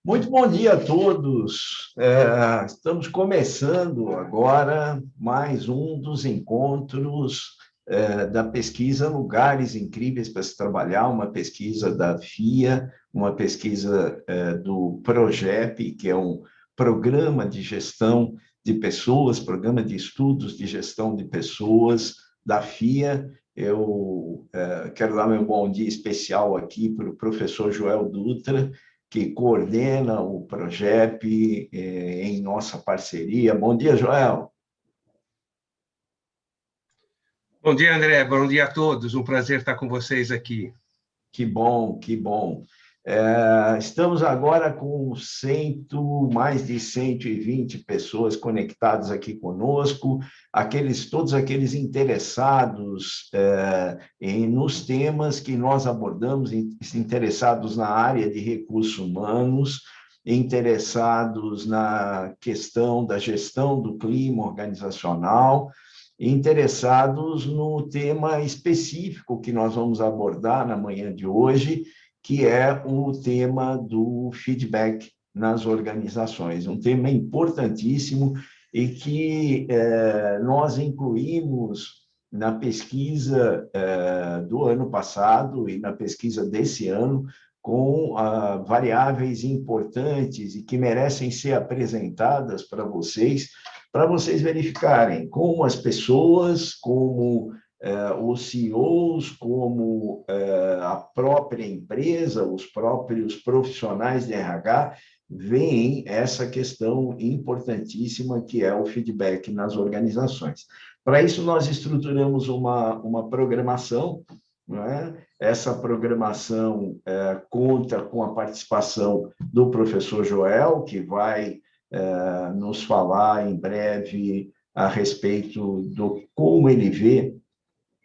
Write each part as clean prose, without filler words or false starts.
Muito bom dia a todos. Estamos começando agora mais um dos encontros da pesquisa Lugares Incríveis para se Trabalhar, uma pesquisa da FIA, uma pesquisa do PROGEP, que é um programa de gestão de pessoas, programa de estudos de gestão de pessoas da FIA. Eu quero dar meu bom dia especial aqui para o professor Joel Dutra, que coordena o projeto em nossa parceria. Bom dia, Joel. Bom dia, André. Bom dia a todos. Um prazer estar com vocês aqui. Que bom, que bom. Estamos agora com mais de 120 pessoas conectadas aqui conosco, todos aqueles interessados nos temas que nós abordamos, interessados na área de recursos humanos, interessados na questão da gestão do clima organizacional, interessados no tema específico que nós vamos abordar na manhã de hoje, que é o tema do feedback nas organizações. Um tema importantíssimo e que nós incluímos na pesquisa do ano passado e na pesquisa desse ano, com variáveis importantes e que merecem ser apresentadas para vocês verificarem como as pessoas, como os CEOs, como a própria empresa, os próprios profissionais de RH, veem essa questão importantíssima que é o feedback nas organizações. Para isso, nós estruturamos uma programação, não é? Essa programação conta com a participação do professor Joel, que vai nos falar em breve a respeito do como ele vê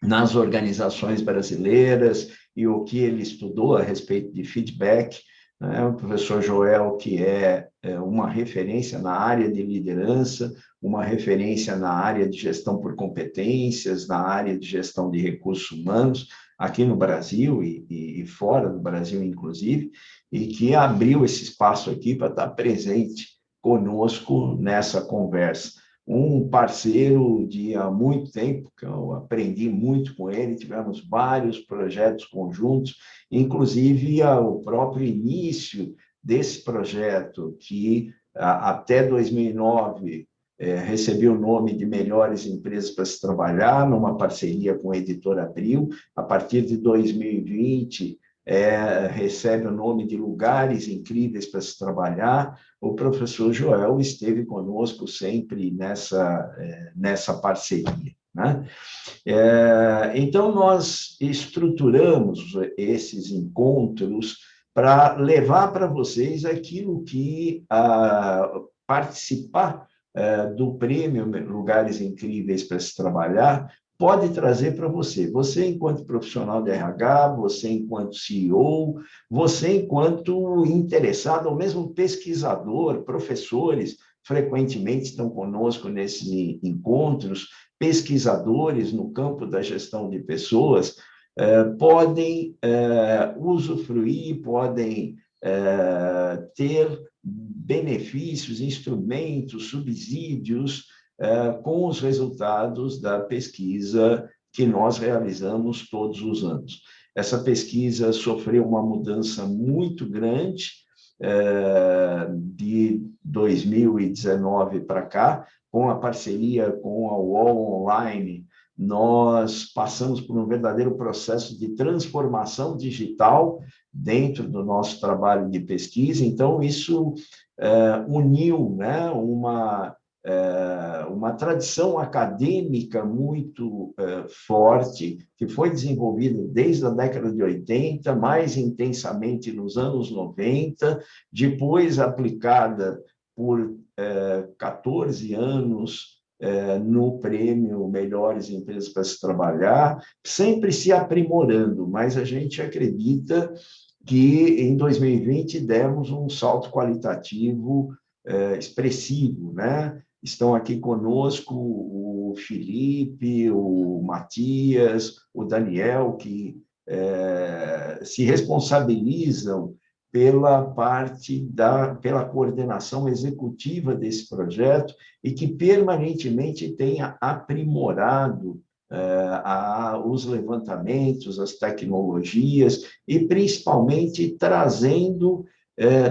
nas organizações brasileiras e o que ele estudou a respeito de feedback. O professor Joel, que é uma referência na área de liderança, uma referência na área de gestão por competências, na área de gestão de recursos humanos, aqui no Brasil e fora do Brasil, inclusive, e que abriu esse espaço aqui para estar presente conosco nessa conversa. Um parceiro de há muito tempo, que eu aprendi muito com ele, tivemos vários projetos conjuntos, inclusive o próprio início desse projeto, que até 2009 recebeu o nome de Melhores Empresas para se Trabalhar, numa parceria com a Editora Abril. A partir de 2020, recebe o nome de Lugares Incríveis para se Trabalhar. O professor Joel esteve conosco sempre nessa parceria, né? Então, nós estruturamos esses encontros para levar para vocês aquilo que participar do prêmio Lugares Incríveis para se Trabalhar pode trazer para você. Você, enquanto profissional de RH, você, enquanto CEO, você, enquanto interessado, ou mesmo pesquisador, professores, frequentemente estão conosco nesses encontros, pesquisadores no campo da gestão de pessoas, podem usufruir, podem ter benefícios, instrumentos, subsídios, com os resultados da pesquisa que nós realizamos todos os anos. Essa pesquisa sofreu uma mudança muito grande de 2019 para cá, com a parceria com a UOL Online. Nós passamos por um verdadeiro processo de transformação digital dentro do nosso trabalho de pesquisa. Então, isso uniu, né, uma tradição acadêmica muito forte, que foi desenvolvida desde a década de 80, mais intensamente nos anos 90, depois aplicada por 14 anos no prêmio Melhores Empresas para se Trabalhar, sempre se aprimorando, mas a gente acredita que em 2020 demos um salto qualitativo expressivo, né? Estão aqui conosco o Felipe, o Matias, o Daniel, que se responsabilizam pela coordenação executiva desse projeto e que permanentemente tenha aprimorado os levantamentos, as tecnologias e, principalmente, trazendo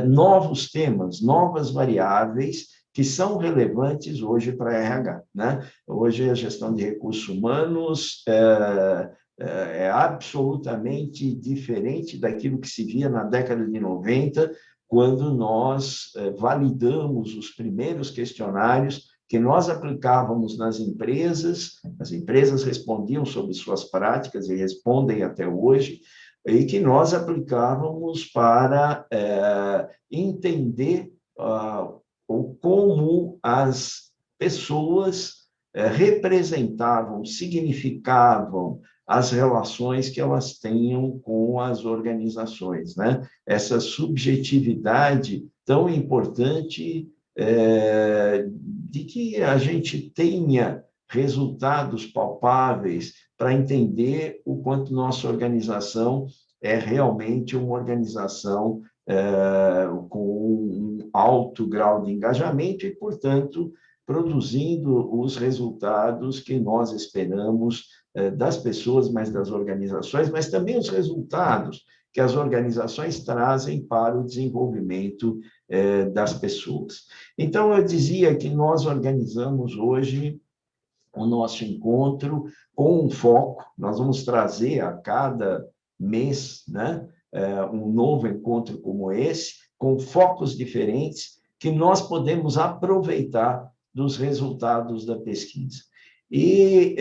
novos temas, novas variáveis que são relevantes hoje para a RH, né? Hoje, a gestão de recursos humanos é absolutamente diferente daquilo que se via na década de 90, quando nós validamos os primeiros questionários que nós aplicávamos nas empresas, as empresas respondiam sobre suas práticas e respondem até hoje, e que nós aplicávamos para entender como as pessoas representavam, significavam as relações que elas tenham com as organizações, né? Essa subjetividade tão importante de que a gente tenha resultados palpáveis para entender o quanto nossa organização é realmente uma organização com um alto grau de engajamento e, portanto, produzindo os resultados que nós esperamos das pessoas, mas das organizações, mas também os resultados que as organizações trazem para o desenvolvimento das pessoas. Então, eu dizia que nós organizamos hoje o nosso encontro com um foco, nós vamos trazer a cada mês, né, um novo encontro como esse, com focos diferentes, que nós podemos aproveitar dos resultados da pesquisa. E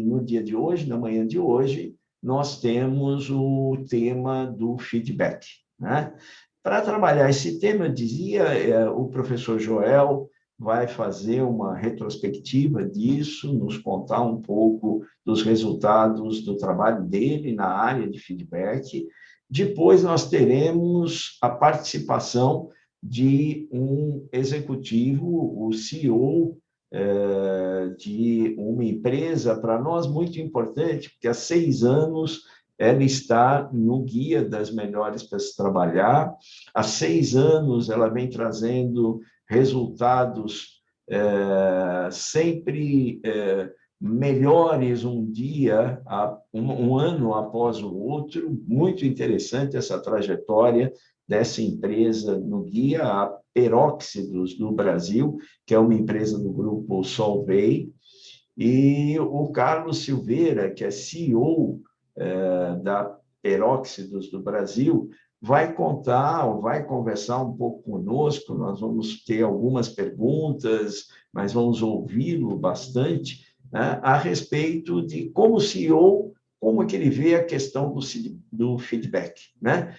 no dia de hoje, na manhã de hoje, nós temos o tema do feedback, né? Para trabalhar esse tema, eu dizia, o professor Joel vai fazer uma retrospectiva disso, nos contar um pouco dos resultados do trabalho dele na área de feedback. Depois, nós teremos a participação de um executivo, o CEO de uma empresa, para nós, muito importante, porque há 6 anos ela está no guia das melhores para se trabalhar. Há 6 anos ela vem trazendo resultados sempre melhores um ano após o outro. Muito interessante essa trajetória dessa empresa no guia, a Peróxidos do Brasil, que é uma empresa do grupo Solvay, e o Carlos Silveira, que é CEO da Peróxidos do Brasil, vai conversar um pouco conosco. Nós vamos ter algumas perguntas, mas vamos ouvi-lo bastante, né, a respeito de como CEO, como que ele vê a questão do feedback, né?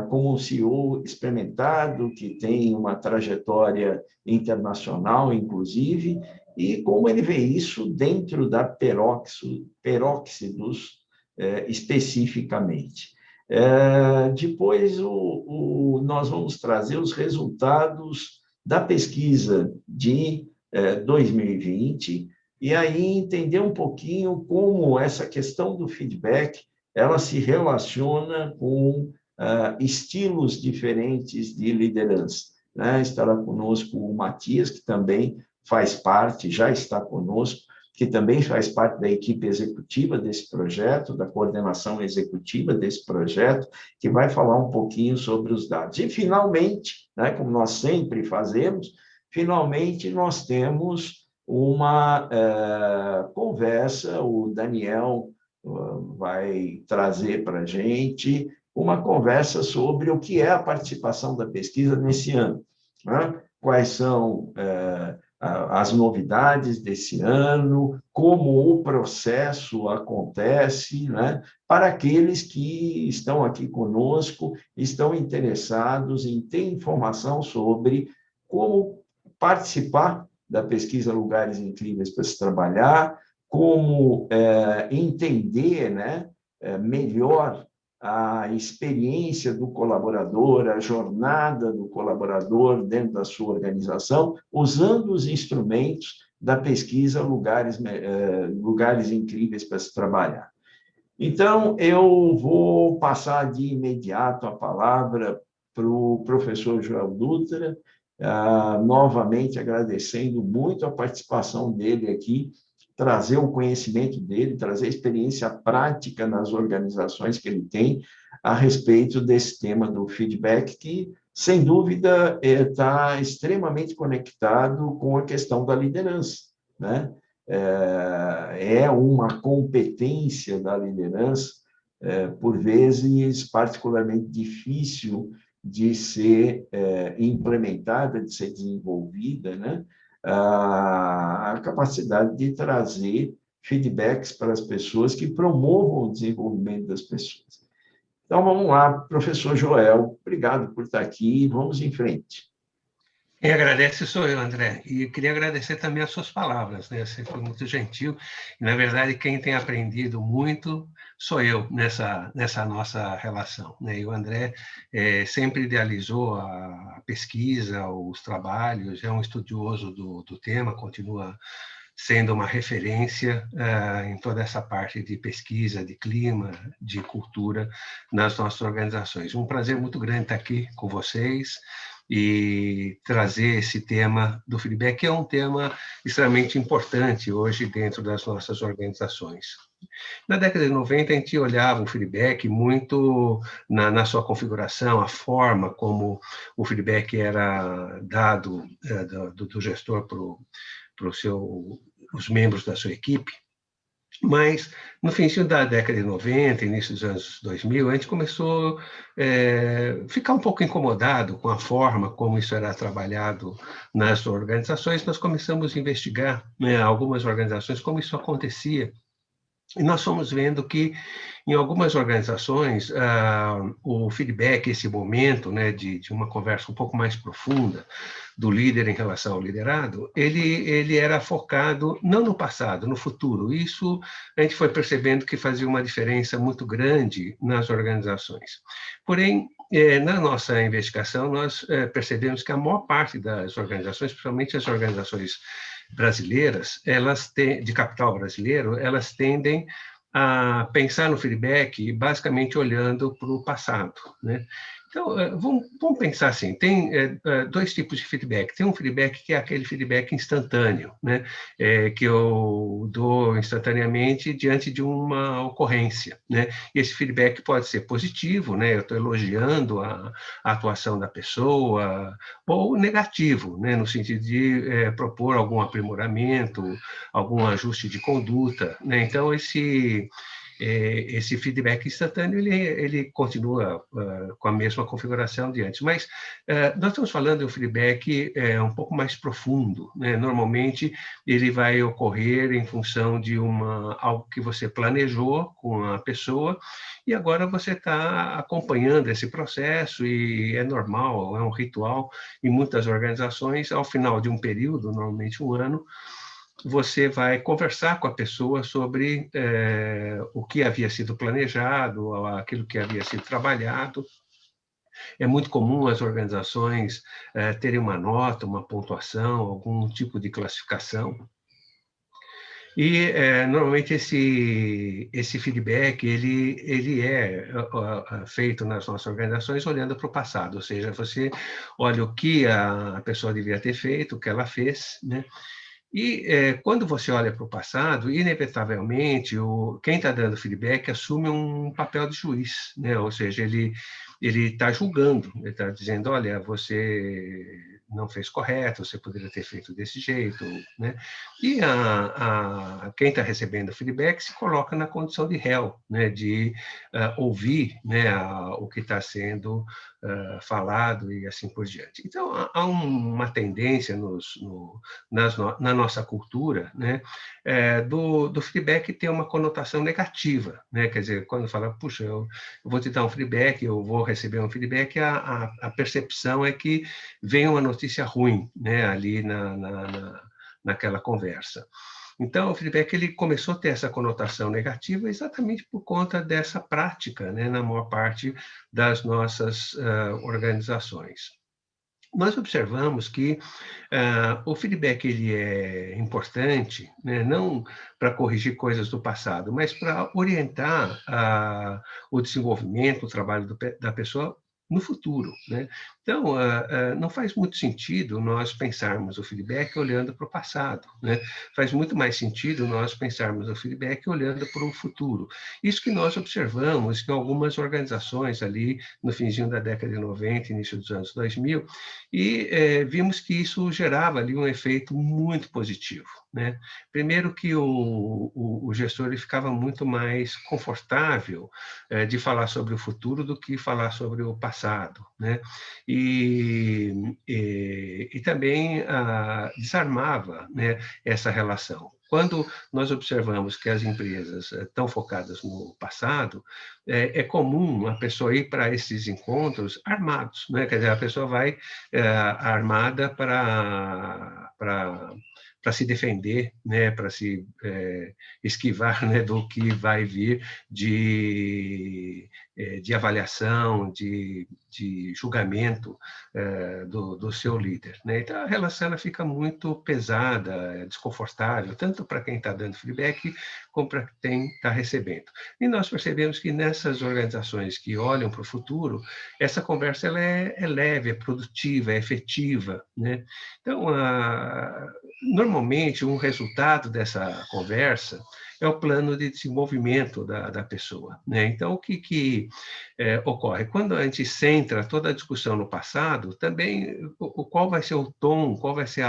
Como um CEO experimentado, que tem uma trajetória internacional, inclusive, e como ele vê isso dentro da Peróxidos, especificamente. Depois, nós vamos trazer os resultados da pesquisa de 2020, e aí entender um pouquinho como essa questão do feedback ela se relaciona com estilos diferentes de liderança, né? Estará conosco o Matias, que também faz parte, já está conosco, que também faz parte da equipe executiva desse projeto, da coordenação executiva desse projeto, que vai falar um pouquinho sobre os dados. E, finalmente, né, como nós sempre fazemos, finalmente nós temos uma conversa, o Daniel vai trazer para a gente uma conversa sobre o que é a participação da pesquisa nesse ano, né? Quais são as novidades desse ano, como o processo acontece, né? Para aqueles que estão aqui conosco, estão interessados em ter informação sobre como participar da pesquisa Lugares Incríveis para se Trabalhar, como entender, né, melhor a experiência do colaborador, a jornada do colaborador dentro da sua organização, usando os instrumentos da pesquisa Lugares Incríveis para se Trabalhar. Então, eu vou passar de imediato a palavra para o professor Joel Dutra, novamente agradecendo muito a participação dele aqui, trazer o conhecimento dele, trazer a experiência prática nas organizações que ele tem a respeito desse tema do feedback, que, sem dúvida, está extremamente conectado com a questão da liderança, né? É uma competência da liderança, por vezes, particularmente difícil de ser implementada, de ser desenvolvida, né? A capacidade de trazer feedbacks para as pessoas que promovam o desenvolvimento das pessoas. Então, vamos lá, professor Joel, obrigado por estar aqui, vamos em frente. Quem agradece sou eu, André, e queria agradecer também as suas palavras, né? Você foi muito gentil, e, na verdade, quem tem aprendido muito sou eu nessa nossa relação, né? E o André sempre idealizou a pesquisa, os trabalhos, é um estudioso do tema, continua sendo uma referência em toda essa parte de pesquisa, de clima, de cultura nas nossas organizações. Um prazer muito grande estar aqui com vocês e trazer esse tema do feedback, que é um tema extremamente importante hoje dentro das nossas organizações. Na década de 90, a gente olhava o feedback muito na sua configuração, a forma como o feedback era dado do gestor para os membros da sua equipe, mas no fim da década de 90, início dos anos 2000, a gente começou a ficar um pouco incomodado com a forma como isso era trabalhado nas organizações. Nós começamos a investigar, né, algumas organizações, como isso acontecia. E nós fomos vendo que, em algumas organizações, o feedback, esse momento, né, de uma conversa um pouco mais profunda do líder em relação ao liderado, ele era focado não no passado, no futuro. Isso a gente foi percebendo que fazia uma diferença muito grande nas organizações. Porém, na nossa investigação, nós percebemos que a maior parte das organizações, principalmente as organizações brasileiras, de capital brasileiro, elas tendem a pensar no feedback basicamente olhando para o passado, né? Então, vamos pensar assim, tem dois tipos de feedback. Tem um feedback que é aquele feedback instantâneo, né? Que eu dou instantaneamente diante de uma ocorrência, né? E esse feedback pode ser positivo, né? Eu estou elogiando a atuação da pessoa, ou negativo, né? No sentido de propor algum aprimoramento, algum ajuste de conduta, né? Então, esse feedback instantâneo, ele continua com a mesma configuração de antes. Mas nós estamos falando de um feedback um pouco mais profundo, né? Normalmente, ele vai ocorrer em função de algo que você planejou com a pessoa, e agora você está acompanhando esse processo, e é normal, é um ritual em muitas organizações. Ao final de um período, normalmente um ano, você vai conversar com a pessoa sobre o que havia sido planejado, aquilo que havia sido trabalhado. É muito comum as organizações terem uma nota, uma pontuação, algum tipo de classificação. E, normalmente, esse feedback ele é feito nas nossas organizações olhando para o passado, ou seja, você olha o que a pessoa devia ter feito, o que ela fez, né? E quando você olha para o passado, inevitavelmente, quem está dando feedback assume um papel de juiz, né? Ou seja, ele está julgando, ele está dizendo, olha, você não fez correto, você poderia ter feito desse jeito, né? E quem está recebendo feedback se coloca na condição de réu, né? De ouvir, né, o que está sendo falado e assim por diante. Então, há uma tendência na nossa cultura, né, do feedback ter uma conotação negativa, né? Quer dizer, quando fala, puxa, eu vou te dar um feedback, eu vou receber um feedback, a percepção é que vem uma notícia ruim, né, ali naquela conversa. Então, o feedback ele começou a ter essa conotação negativa exatamente por conta dessa prática, né, na maior parte das nossas organizações. nós observamos que o feedback ele é importante, né, não para corrigir coisas do passado, mas para orientar o desenvolvimento, o trabalho da pessoa no futuro, né? Então, não faz muito sentido nós pensarmos o feedback olhando para o passado, né? Faz muito mais sentido nós pensarmos o feedback olhando para o futuro. Isso que nós observamos em algumas organizações ali no finzinho da década de 90, início dos anos 2000, e vimos que isso gerava ali um efeito muito positivo, né? Primeiro que o gestor ele ficava muito mais confortável de falar sobre o futuro do que falar sobre o passado, né? E também desarmava, né, essa relação. Quando nós observamos que as empresas estão focadas no passado, é comum a pessoa ir para esses encontros armados, né? Quer dizer, a pessoa vai armada para se defender, né, para se esquivar, né, do que vai vir de avaliação, de julgamento do seu líder, né? Então, a relação ela fica muito pesada, desconfortável, tanto para quem está dando feedback, como para quem está recebendo. E nós percebemos que nessas organizações que olham para o futuro, essa conversa ela é leve, é produtiva, é efetiva, né? Então, normalmente, um resultado dessa conversa é o plano de desenvolvimento da pessoa, né? Então, o que ocorre? Quando a gente centra toda a discussão no passado, também qual vai ser o tom, qual vai ser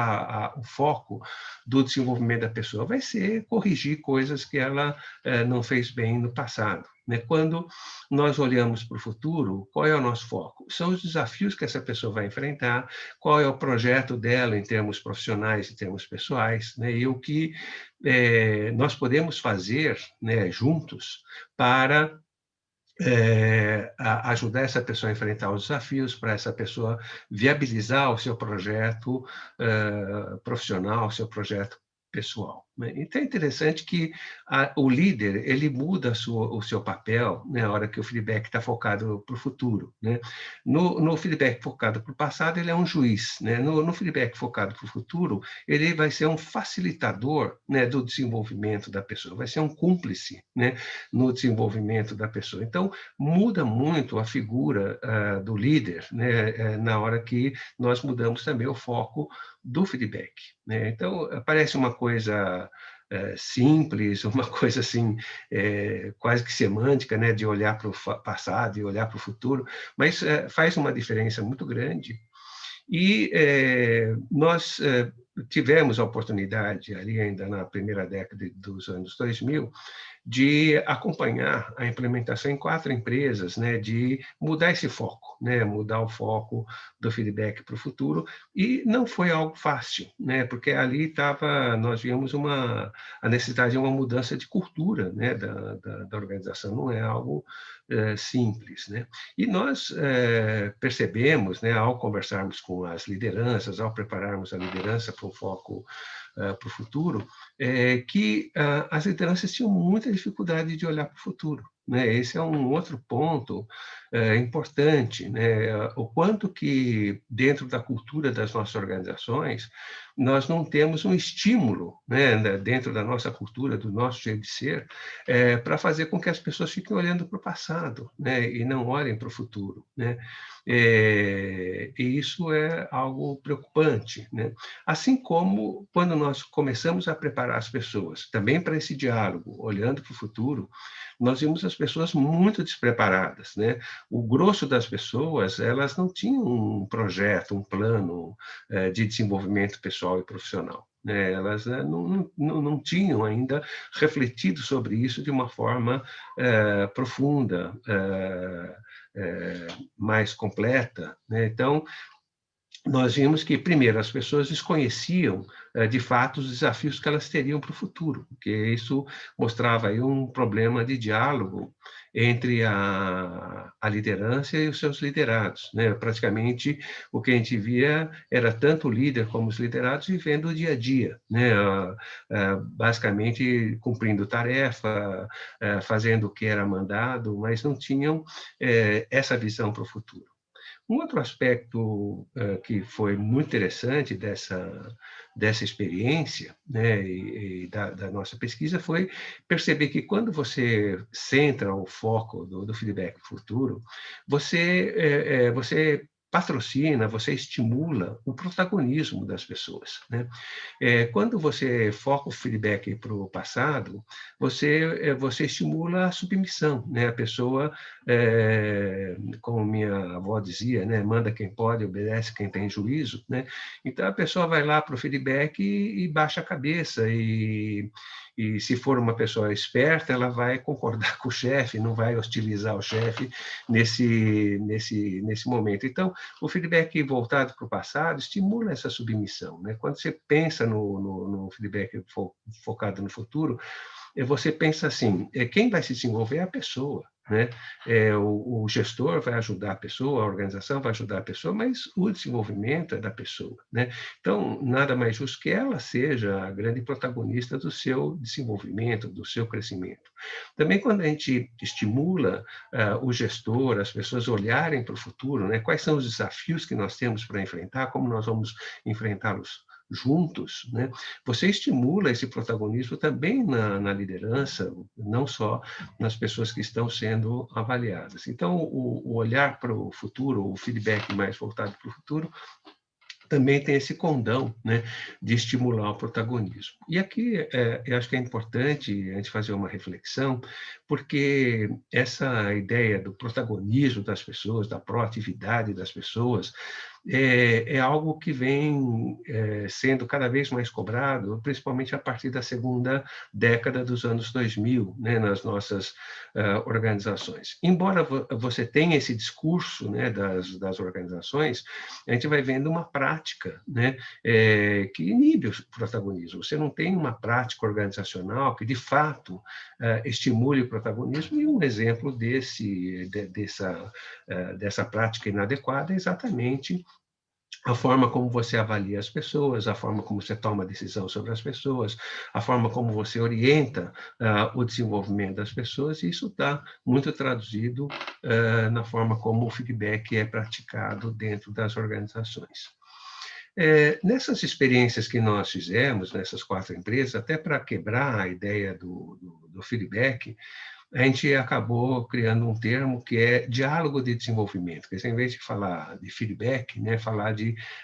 o foco do desenvolvimento da pessoa? Vai ser corrigir coisas que ela não fez bem no passado, né? Quando nós olhamos para o futuro, qual é o nosso foco? São os desafios que essa pessoa vai enfrentar, qual é o projeto dela em termos profissionais e termos pessoais, né? E o que nós podemos fazer, né, juntos para ajudar essa pessoa a enfrentar os desafios, para essa pessoa viabilizar o seu projeto profissional, o seu projeto pessoal, né? Então é interessante que o líder ele muda o seu papel, né, na hora que o feedback está focado para o futuro, né? No feedback focado para o passado ele é um juiz, né? No feedback focado para o futuro ele vai ser um facilitador, né, do desenvolvimento da pessoa, vai ser um cúmplice, né, no desenvolvimento da pessoa. Então muda muito a figura do líder, né, na hora que nós mudamos também o foco do feedback, né? Então parece uma coisa simples, uma coisa assim quase que semântica, né, de olhar para o passado e olhar para o futuro, mas faz uma diferença muito grande. E nós tivemos a oportunidade, ali ainda na primeira década dos anos 2000, de acompanhar a implementação em 4 empresas, né, de mudar esse foco, né, mudar o foco do feedback para o futuro, e não foi algo fácil, né, porque ali nós víamos a necessidade de uma mudança de cultura, né, da organização, não é algo simples, né? E nós percebemos, né, ao conversarmos com as lideranças, ao prepararmos a liderança para um foco para o futuro, que as lideranças tinham muita dificuldade de olhar para o futuro, né? Esse é um outro ponto importante, né? O quanto que, dentro da cultura das nossas organizações, nós não temos um estímulo, né, dentro da nossa cultura, do nosso jeito de ser, para fazer com que as pessoas fiquem olhando para o passado, né, e não olhem para o futuro, né? E isso é algo preocupante, né? Assim como quando nós começamos a preparar as pessoas também para esse diálogo, olhando para o futuro, nós vimos as pessoas muito despreparadas, né? O grosso das pessoas, elas não tinham um projeto, um plano de desenvolvimento pessoal e profissional, né? Elas não tinham ainda refletido sobre isso de uma forma profunda, mais completa, né? Então, nós vimos que, primeiro, as pessoas desconheciam, de fato, os desafios que elas teriam para o futuro, porque isso mostrava aí um problema de diálogo entre a liderança e os seus liderados, né? Praticamente, o que a gente via era tanto o líder como os liderados vivendo o dia a dia, né? Basicamente, cumprindo tarefa, fazendo o que era mandado, mas não tinham essa visão para o futuro. Um outro aspecto que foi muito interessante dessa experiência, né, e da nossa pesquisa foi perceber que quando você centra o foco do feedback futuro, você patrocina, você estimula o protagonismo das pessoas, né? Quando você foca o feedback para o passado, você estimula a submissão, né? A pessoa, como minha avó dizia, né? Manda quem pode, obedece quem tem juízo, né? Então, a pessoa vai lá para o feedback e baixa a cabeça, e se for uma pessoa esperta, ela vai concordar com o chefe, não vai hostilizar o chefe nesse momento. Então, o feedback voltado para o passado estimula essa submissão, né? Quando você pensa no feedback focado no futuro, você pensa assim, quem vai se desenvolver é a pessoa, né? O gestor vai ajudar a pessoa, a organização vai ajudar a pessoa, mas o desenvolvimento é da pessoa, né? Então, nada mais justo que ela seja a grande protagonista do seu desenvolvimento, do seu crescimento. Também quando a gente estimula o gestor, as pessoas olharem para o futuro, né? Quais são os desafios que nós temos para enfrentar, como nós vamos enfrentá-los juntos, né? Você estimula esse protagonismo também na liderança, não só nas pessoas que estão sendo avaliadas. Então, o olhar para o futuro, o feedback mais voltado para o futuro, também tem esse condão, né, de estimular o protagonismo. E aqui eu acho que é importante a gente fazer uma reflexão, porque essa ideia do protagonismo das pessoas, da proatividade das pessoas, é algo que vem sendo cada vez mais cobrado, principalmente a partir da segunda década dos anos 2000, né, nas nossas organizações. Embora você tenha esse discurso, né, das organizações, a gente vai vendo uma prática, né, que inibe o protagonismo. Você não tem uma prática organizacional que, de fato, estimule o protagonismo, e um exemplo dessa prática inadequada é exatamente a forma como você avalia as pessoas, a forma como você toma decisão sobre as pessoas, a forma como você orienta o desenvolvimento das pessoas, e isso está muito traduzido na forma como o feedback é praticado dentro das organizações. Nessas experiências que nós fizemos, nessas 4 empresas, até para quebrar a ideia do feedback, a gente acabou criando um termo que é diálogo de desenvolvimento. Quer dizer, em vez de falar de feedback, né,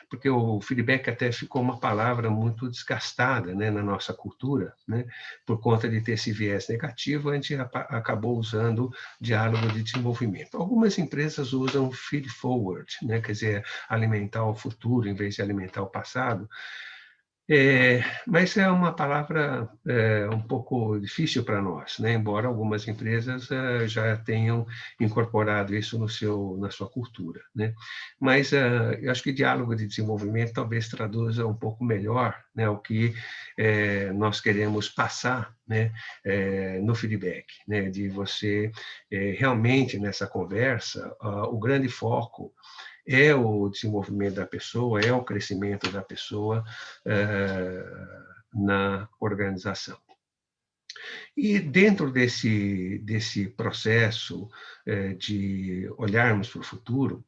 porque o feedback até ficou uma palavra muito desgastada, né, na nossa cultura, né, por conta de ter esse viés negativo, a gente acabou usando diálogo de desenvolvimento. Algumas empresas usam feed forward, né, quer dizer, alimentar o futuro em vez de alimentar o passado. Mas é uma palavra um pouco difícil para nós, né? Embora algumas empresas já tenham incorporado isso na sua cultura, né? Mas eu acho que diálogo de desenvolvimento talvez traduza um pouco melhor, né, o que nós queremos passar, né, no feedback, né, de você realmente nessa conversa, o grande foco é o desenvolvimento da pessoa, é o crescimento da pessoa na organização. E dentro desse processo de olharmos para o futuro,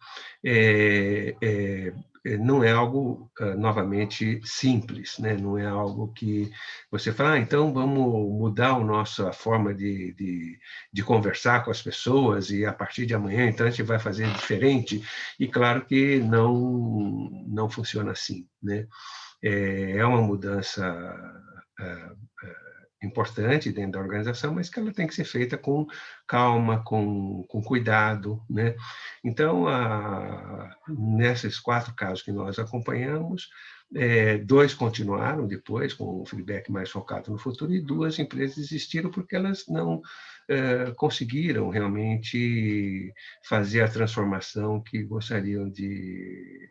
não é algo, novamente, simples, né? Não é algo que você fala, então vamos mudar a nossa forma de conversar com as pessoas e a partir de amanhã, então, a gente vai fazer diferente. E claro que não funciona assim, né? É uma mudança importante dentro da organização, mas que ela tem que ser feita com calma, com cuidado, né? Então, nesses 4 casos que nós acompanhamos, 2 continuaram depois, com um feedback mais focado no futuro, e 2 empresas desistiram porque elas não conseguiram realmente fazer a transformação que gostariam de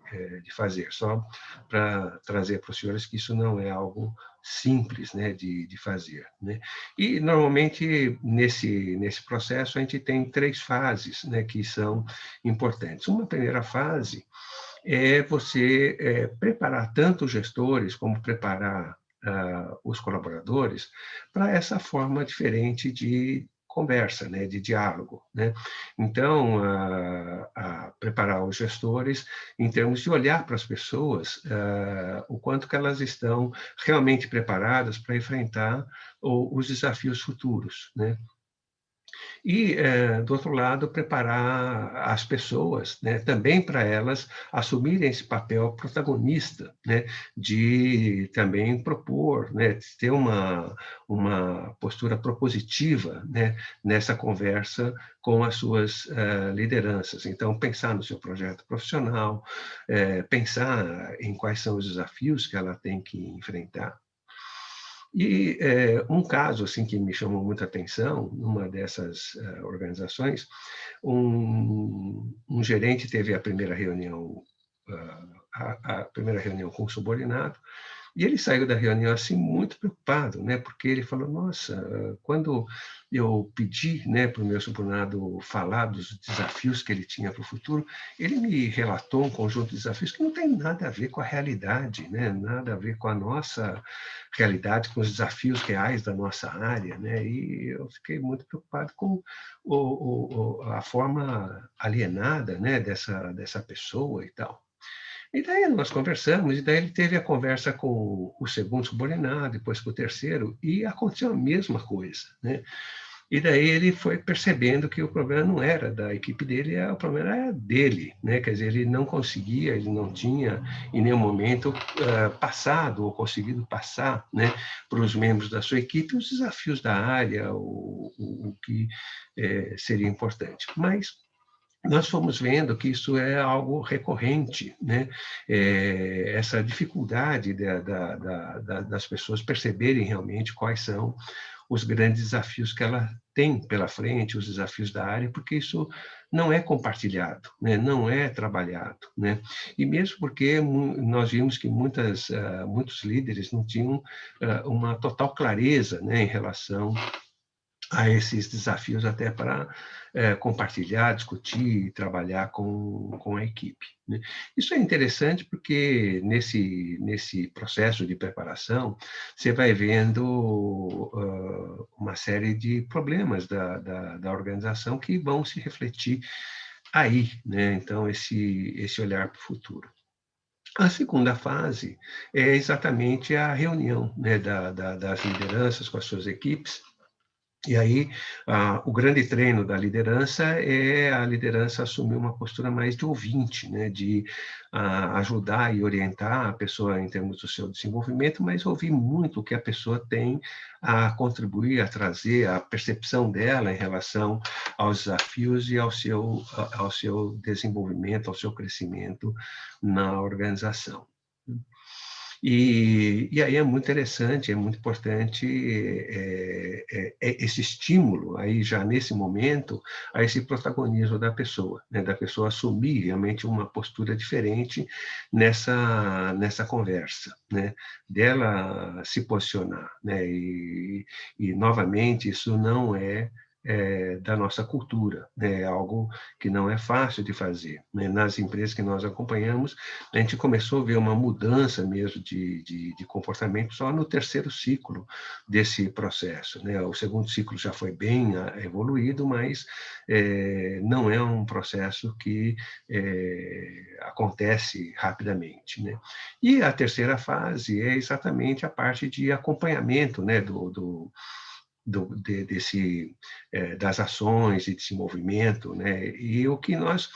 fazer. Só para trazer para os senhores que isso não é algo simples, né, de fazer, né? E, normalmente, nesse processo, a gente tem 3 fases, né, que são importantes. Uma primeira fase é você preparar tanto os gestores como preparar os colaboradores para essa forma diferente de conversa, né, de diálogo, né? Então, a preparar os gestores em termos de olhar para as pessoas, o quanto que elas estão realmente preparadas para enfrentar os desafios futuros, né? E, do outro lado, preparar as pessoas, né, também para elas assumirem esse papel protagonista, né, de também propor, né, de ter uma postura propositiva, né, nessa conversa com as suas lideranças. Então, pensar no seu projeto profissional, pensar em quais são os desafios que ela tem que enfrentar. E um caso assim que me chamou muita atenção, numa dessas organizações, um gerente teve a primeira reunião, a primeira reunião com o subordinado, e ele saiu da reunião assim muito preocupado, né? Porque ele falou: nossa, quando eu pedi, né, para o meu subordinado falar dos desafios que ele tinha para o futuro, ele me relatou um conjunto de desafios que não tem nada a ver com a realidade, né? Nada a ver com a nossa realidade, com os desafios reais da nossa área, né? E eu fiquei muito preocupado com a forma alienada, né, dessa pessoa e tal. E daí nós conversamos, e daí ele teve a conversa com o segundo subordinado, depois com o terceiro, e aconteceu a mesma coisa, né? E daí ele foi percebendo que o problema não era da equipe dele, o problema era dele, né? Quer dizer, ele não conseguia, ele não tinha em nenhum momento passado ou conseguido passar, né, para os membros da sua equipe os desafios da área, o que seria importante. Mas nós fomos vendo que isso é algo recorrente, né? Essa dificuldade das pessoas perceberem realmente quais são os grandes desafios que ela tem pela frente, os desafios da área, porque isso não é compartilhado, né? Não é trabalhado, né? E mesmo porque nós vimos que muitos líderes não tinham uma total clareza, né, em relação a esses desafios, até para compartilhar, discutir e trabalhar com a equipe, né? Isso é interessante porque nesse processo de preparação você vai vendo uma série de problemas da organização que vão se refletir aí, né? Então, esse olhar para o futuro. A segunda fase é exatamente a reunião, né, das lideranças com as suas equipes. E aí, o grande treino da liderança é a liderança assumir uma postura mais de ouvinte, né? De ajudar e orientar a pessoa em termos do seu desenvolvimento, mas ouvir muito o que a pessoa tem a contribuir, a trazer, a percepção dela em relação aos desafios e ao seu desenvolvimento, ao seu crescimento na organização. E aí é muito interessante, é muito importante esse estímulo, aí já nesse momento, a esse protagonismo da pessoa, né? Da pessoa assumir realmente uma postura diferente nessa conversa, né? Dela se posicionar, né? E novamente, isso não é da nossa cultura, né? É algo que não é fácil de fazer, né? Nas empresas que nós acompanhamos, a gente começou a ver uma mudança mesmo de comportamento só no terceiro ciclo desse processo, né? O segundo ciclo já foi bem evoluído, mas não é um processo que acontece rapidamente, né? E a terceira fase é exatamente a parte de acompanhamento, né, das ações e desenvolvimento, né? E o que nós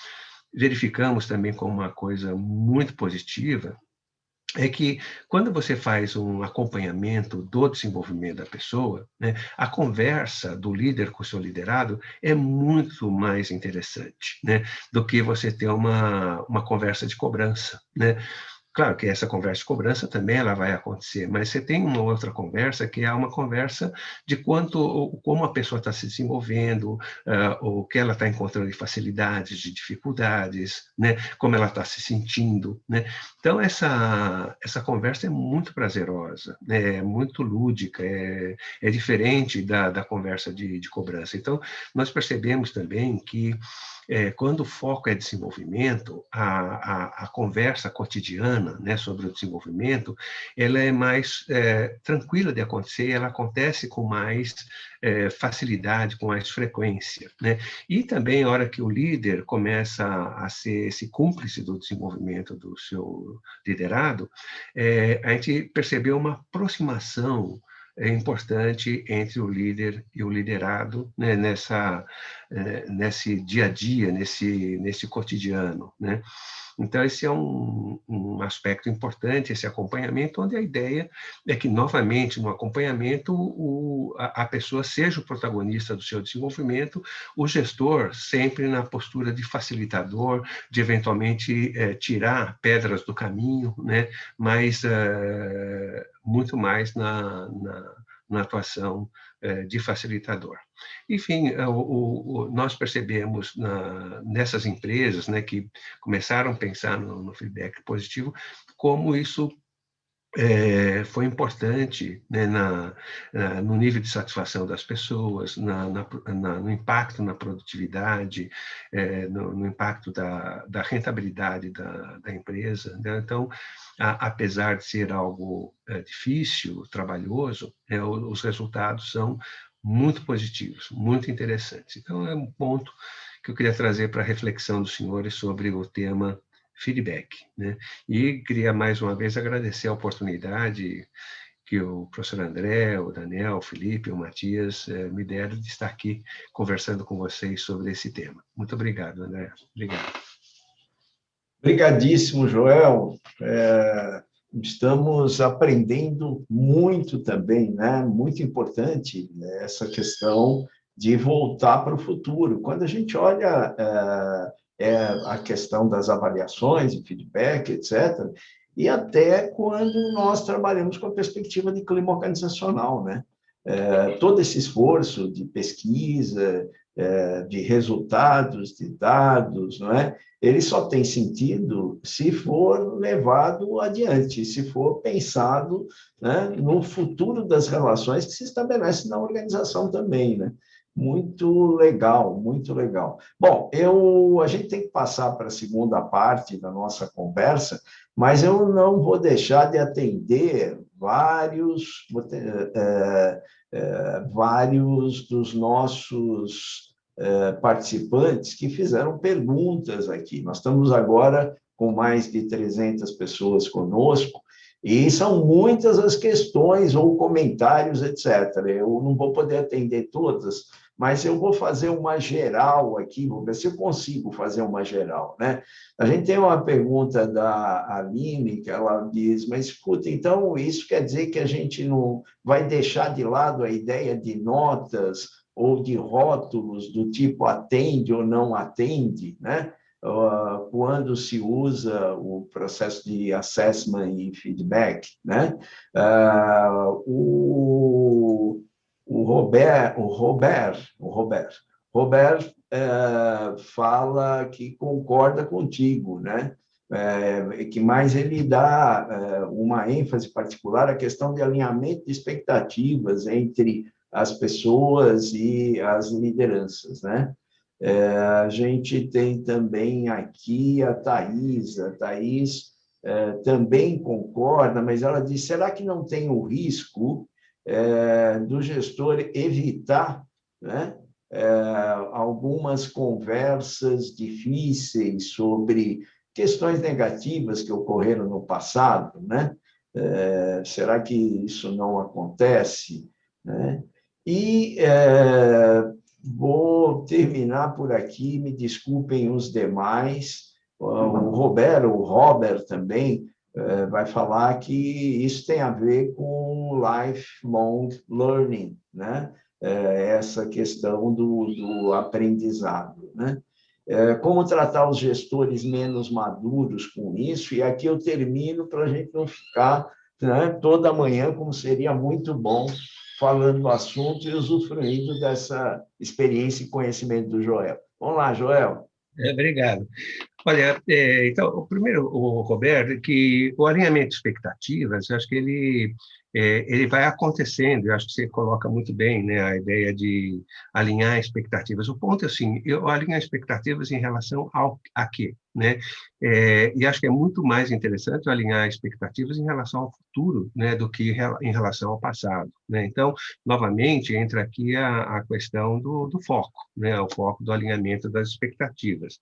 verificamos também como uma coisa muito positiva é que quando você faz um acompanhamento do desenvolvimento da pessoa, né, a conversa do líder com o seu liderado é muito mais interessante, né, do que você ter uma conversa de cobrança, né? Claro que essa conversa de cobrança também ela vai acontecer, mas você tem uma outra conversa que é uma conversa de como a pessoa está se desenvolvendo, o que ela está encontrando de facilidades, de dificuldades, né? Como ela está se sentindo, né? Então, essa conversa é muito prazerosa, né? É muito lúdica, é diferente da conversa de cobrança. Então, nós percebemos também que quando o foco é desenvolvimento, a conversa cotidiana, né, sobre o desenvolvimento, ela é mais tranquila de acontecer, ela acontece com mais facilidade, com mais frequência, né? E também, a hora que o líder começa a ser esse cúmplice do desenvolvimento do seu liderado, a gente percebeu uma aproximação importante entre o líder e o liderado, né, nesse dia a dia, nesse cotidiano, né? Então, esse é um aspecto importante, esse acompanhamento, onde a ideia é que, novamente, no acompanhamento, a pessoa seja o protagonista do seu desenvolvimento, o gestor sempre na postura de facilitador, de eventualmente tirar pedras do caminho, né? Mas muito mais na atuação de facilitador. Enfim, nós percebemos nessas empresas, né, que começaram a pensar no feedback positivo, como isso foi importante, né, no nível de satisfação das pessoas, no impacto na produtividade, no impacto da rentabilidade da empresa, né? Então, apesar de ser algo difícil, trabalhoso, os resultados são muito positivos, muito interessantes. Então, é um ponto que eu queria trazer para a reflexão dos senhores sobre o tema feedback, né? E queria mais uma vez agradecer a oportunidade que o professor André, o Daniel, o Felipe, o Matias me deram de estar aqui conversando com vocês sobre esse tema. Muito obrigado, André. Obrigado. Obrigadíssimo, Joel. Estamos aprendendo muito também, né? Muito importante, né, essa questão de voltar para o futuro. Quando a gente olha a questão das avaliações e feedback, etc., e até quando nós trabalhamos com a perspectiva de clima organizacional, né? Todo esse esforço de pesquisa, de resultados, de dados, não é? Ele só tem sentido se for levado adiante, se for pensado, né, no futuro das relações que se estabelece na organização também, né? Muito legal, muito legal. Bom, a gente tem que passar para a segunda parte da nossa conversa, mas eu não vou deixar de atender vários dos nossos participantes que fizeram perguntas aqui. Nós estamos agora com mais de 300 pessoas conosco, e são muitas as questões ou comentários, etc. Eu não vou poder atender todas, mas eu vou fazer uma geral aqui, vou ver se eu consigo fazer uma geral, né? A gente tem uma pergunta da Aline, que ela diz, mas escuta, então isso quer dizer que a gente não vai deixar de lado a ideia de notas ou de rótulos do tipo atende ou não atende, né? Quando se usa o processo de assessment e feedback, né? Robert fala que concorda contigo, né? Que mais ele dá uma ênfase particular à questão de alinhamento de expectativas entre as pessoas e as lideranças, né? A gente tem também aqui a Thais. A Thais também concorda, mas ela diz, será que não tem o risco do gestor evitar, né, algumas conversas difíceis sobre questões negativas que ocorreram no passado, né? Será que isso não acontece, né? E vou terminar por aqui, me desculpem os demais. O Robert também vai falar que isso tem a ver com lifelong learning, né? Essa questão do aprendizado, né? Como tratar os gestores menos maduros com isso? E aqui eu termino para a gente não ficar, né, toda manhã, como seria muito bom, falando do assunto e usufruindo dessa experiência e conhecimento do Joel. Vamos lá, Joel. Obrigado. Olha, então, o primeiro, o Roberto, que o alinhamento de expectativas, eu acho que ele vai acontecendo. Eu acho que você coloca muito bem, né, a ideia de alinhar expectativas. O ponto é assim, eu alinho expectativas em relação a quê, né? E acho que é muito mais interessante alinhar expectativas em relação ao futuro, né, do que em relação ao passado, né? Então, novamente, entra aqui a questão do foco, né, o foco do alinhamento das expectativas.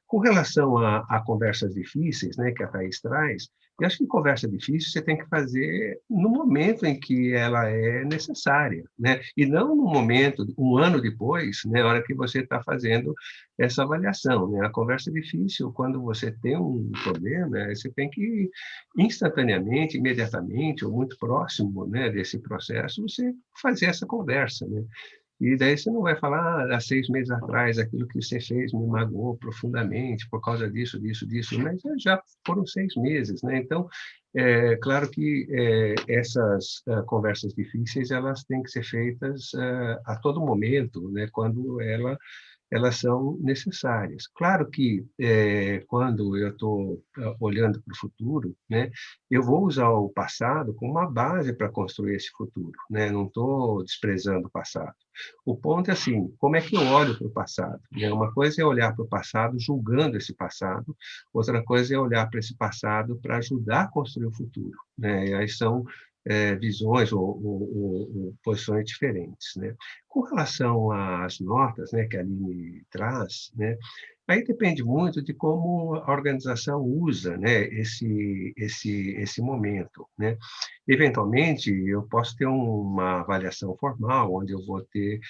Com relação a conversas difíceis, né, que a Thaís traz, eu acho que conversa difícil você tem que fazer no momento em que ela é necessária, né? E não no momento, um ano depois, né, na hora que você está fazendo essa avaliação, né? A conversa difícil, quando você tem um problema, você tem que instantaneamente, imediatamente, ou muito próximo, né, desse processo, você fazer essa conversa, né? E daí você não vai falar, há 6 meses atrás, aquilo que você fez me magoou profundamente por causa disso, disso, disso, mas já foram 6 meses, né? Então, é claro que essas conversas difíceis, elas têm que ser feitas a todo momento, né? Quando elas são necessárias. Claro que, quando eu estou olhando para o futuro, né, eu vou usar o passado como uma base para construir esse futuro, né? Não estou desprezando o passado. O ponto é assim, como é que eu olho para o passado, né? Uma coisa é olhar para o passado julgando esse passado, outra coisa é olhar para esse passado para ajudar a construir o futuro, né? E aí são visões ou posições diferentes, né? Com relação às notas, né, que a Aline traz, né, aí depende muito de como a organização usa, né, esse momento, né. Eventualmente, eu posso ter uma avaliação formal, onde eu vou ter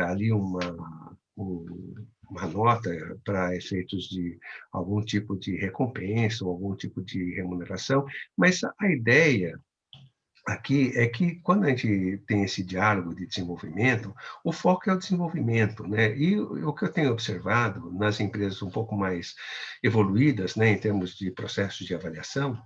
ali uma nota para efeitos de algum tipo de recompensa ou algum tipo de remuneração, mas a ideia aqui é que, quando a gente tem esse diálogo de desenvolvimento, o foco é o desenvolvimento, né? E o que eu tenho observado nas empresas um pouco mais evoluídas, né, em termos de processos de avaliação,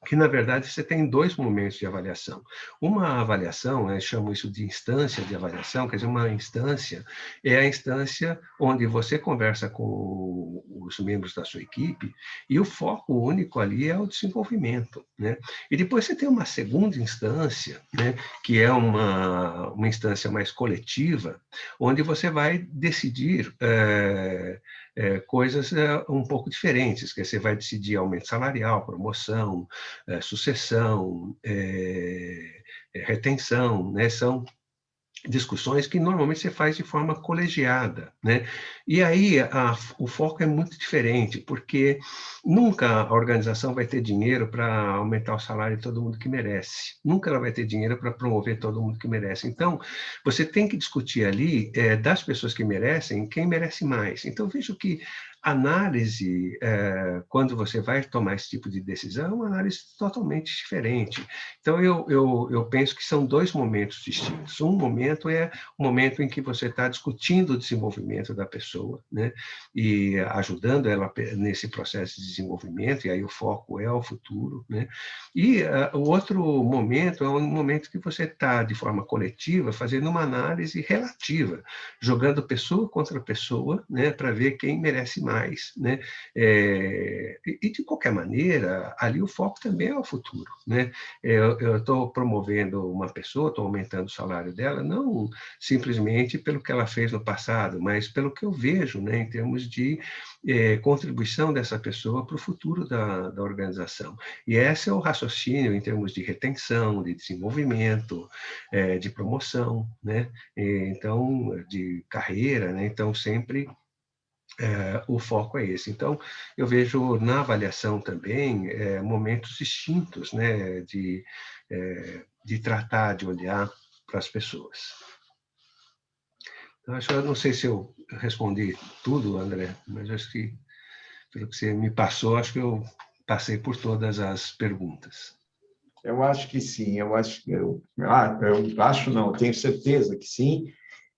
que, na verdade, você tem 2 momentos de avaliação. Uma avaliação, chamo isso de instância de avaliação, quer dizer, uma instância é a instância onde você conversa com os membros da sua equipe e o foco único ali é o desenvolvimento, né? E depois você tem uma segunda instância, né, que é uma instância mais coletiva, onde você vai decidir coisas um pouco diferentes, que você vai decidir aumento salarial, promoção, sucessão, retenção, né? São discussões que normalmente você faz de forma colegiada, né? E aí o foco é muito diferente, porque nunca a organização vai ter dinheiro para aumentar o salário de todo mundo que merece. Nunca ela vai ter dinheiro para promover todo mundo que merece. Então, você tem que discutir ali, das pessoas que merecem, quem merece mais. Então, vejo que análise, quando você vai tomar esse tipo de decisão, é uma análise totalmente diferente. Então, eu penso que são 2 momentos distintos. Um momento é o momento em que você está discutindo o desenvolvimento da pessoa, né, e ajudando ela nesse processo de desenvolvimento, e aí o foco é o futuro, né. E o outro momento é um momento que você está, de forma coletiva, fazendo uma análise relativa, jogando pessoa contra pessoa, né, para ver quem merece mais, né. E, de qualquer maneira, ali o foco também é o futuro, né. Eu estou promovendo uma pessoa, estou aumentando o salário dela, não simplesmente pelo que ela fez no passado, mas pelo que eu vejo, né, em termos de contribuição dessa pessoa para o futuro da organização. E esse é o raciocínio em termos de retenção, de desenvolvimento, de promoção, né? Então, de carreira, né? Então, sempre o foco é esse. Então, eu vejo na avaliação também momentos distintos, né, de tratar, de olhar para as pessoas. Então, eu não sei se eu respondi tudo, André, mas acho que, pelo que você me passou, acho que eu passei por todas as perguntas. Eu acho que sim, eu acho que eu acho não, tenho certeza que sim.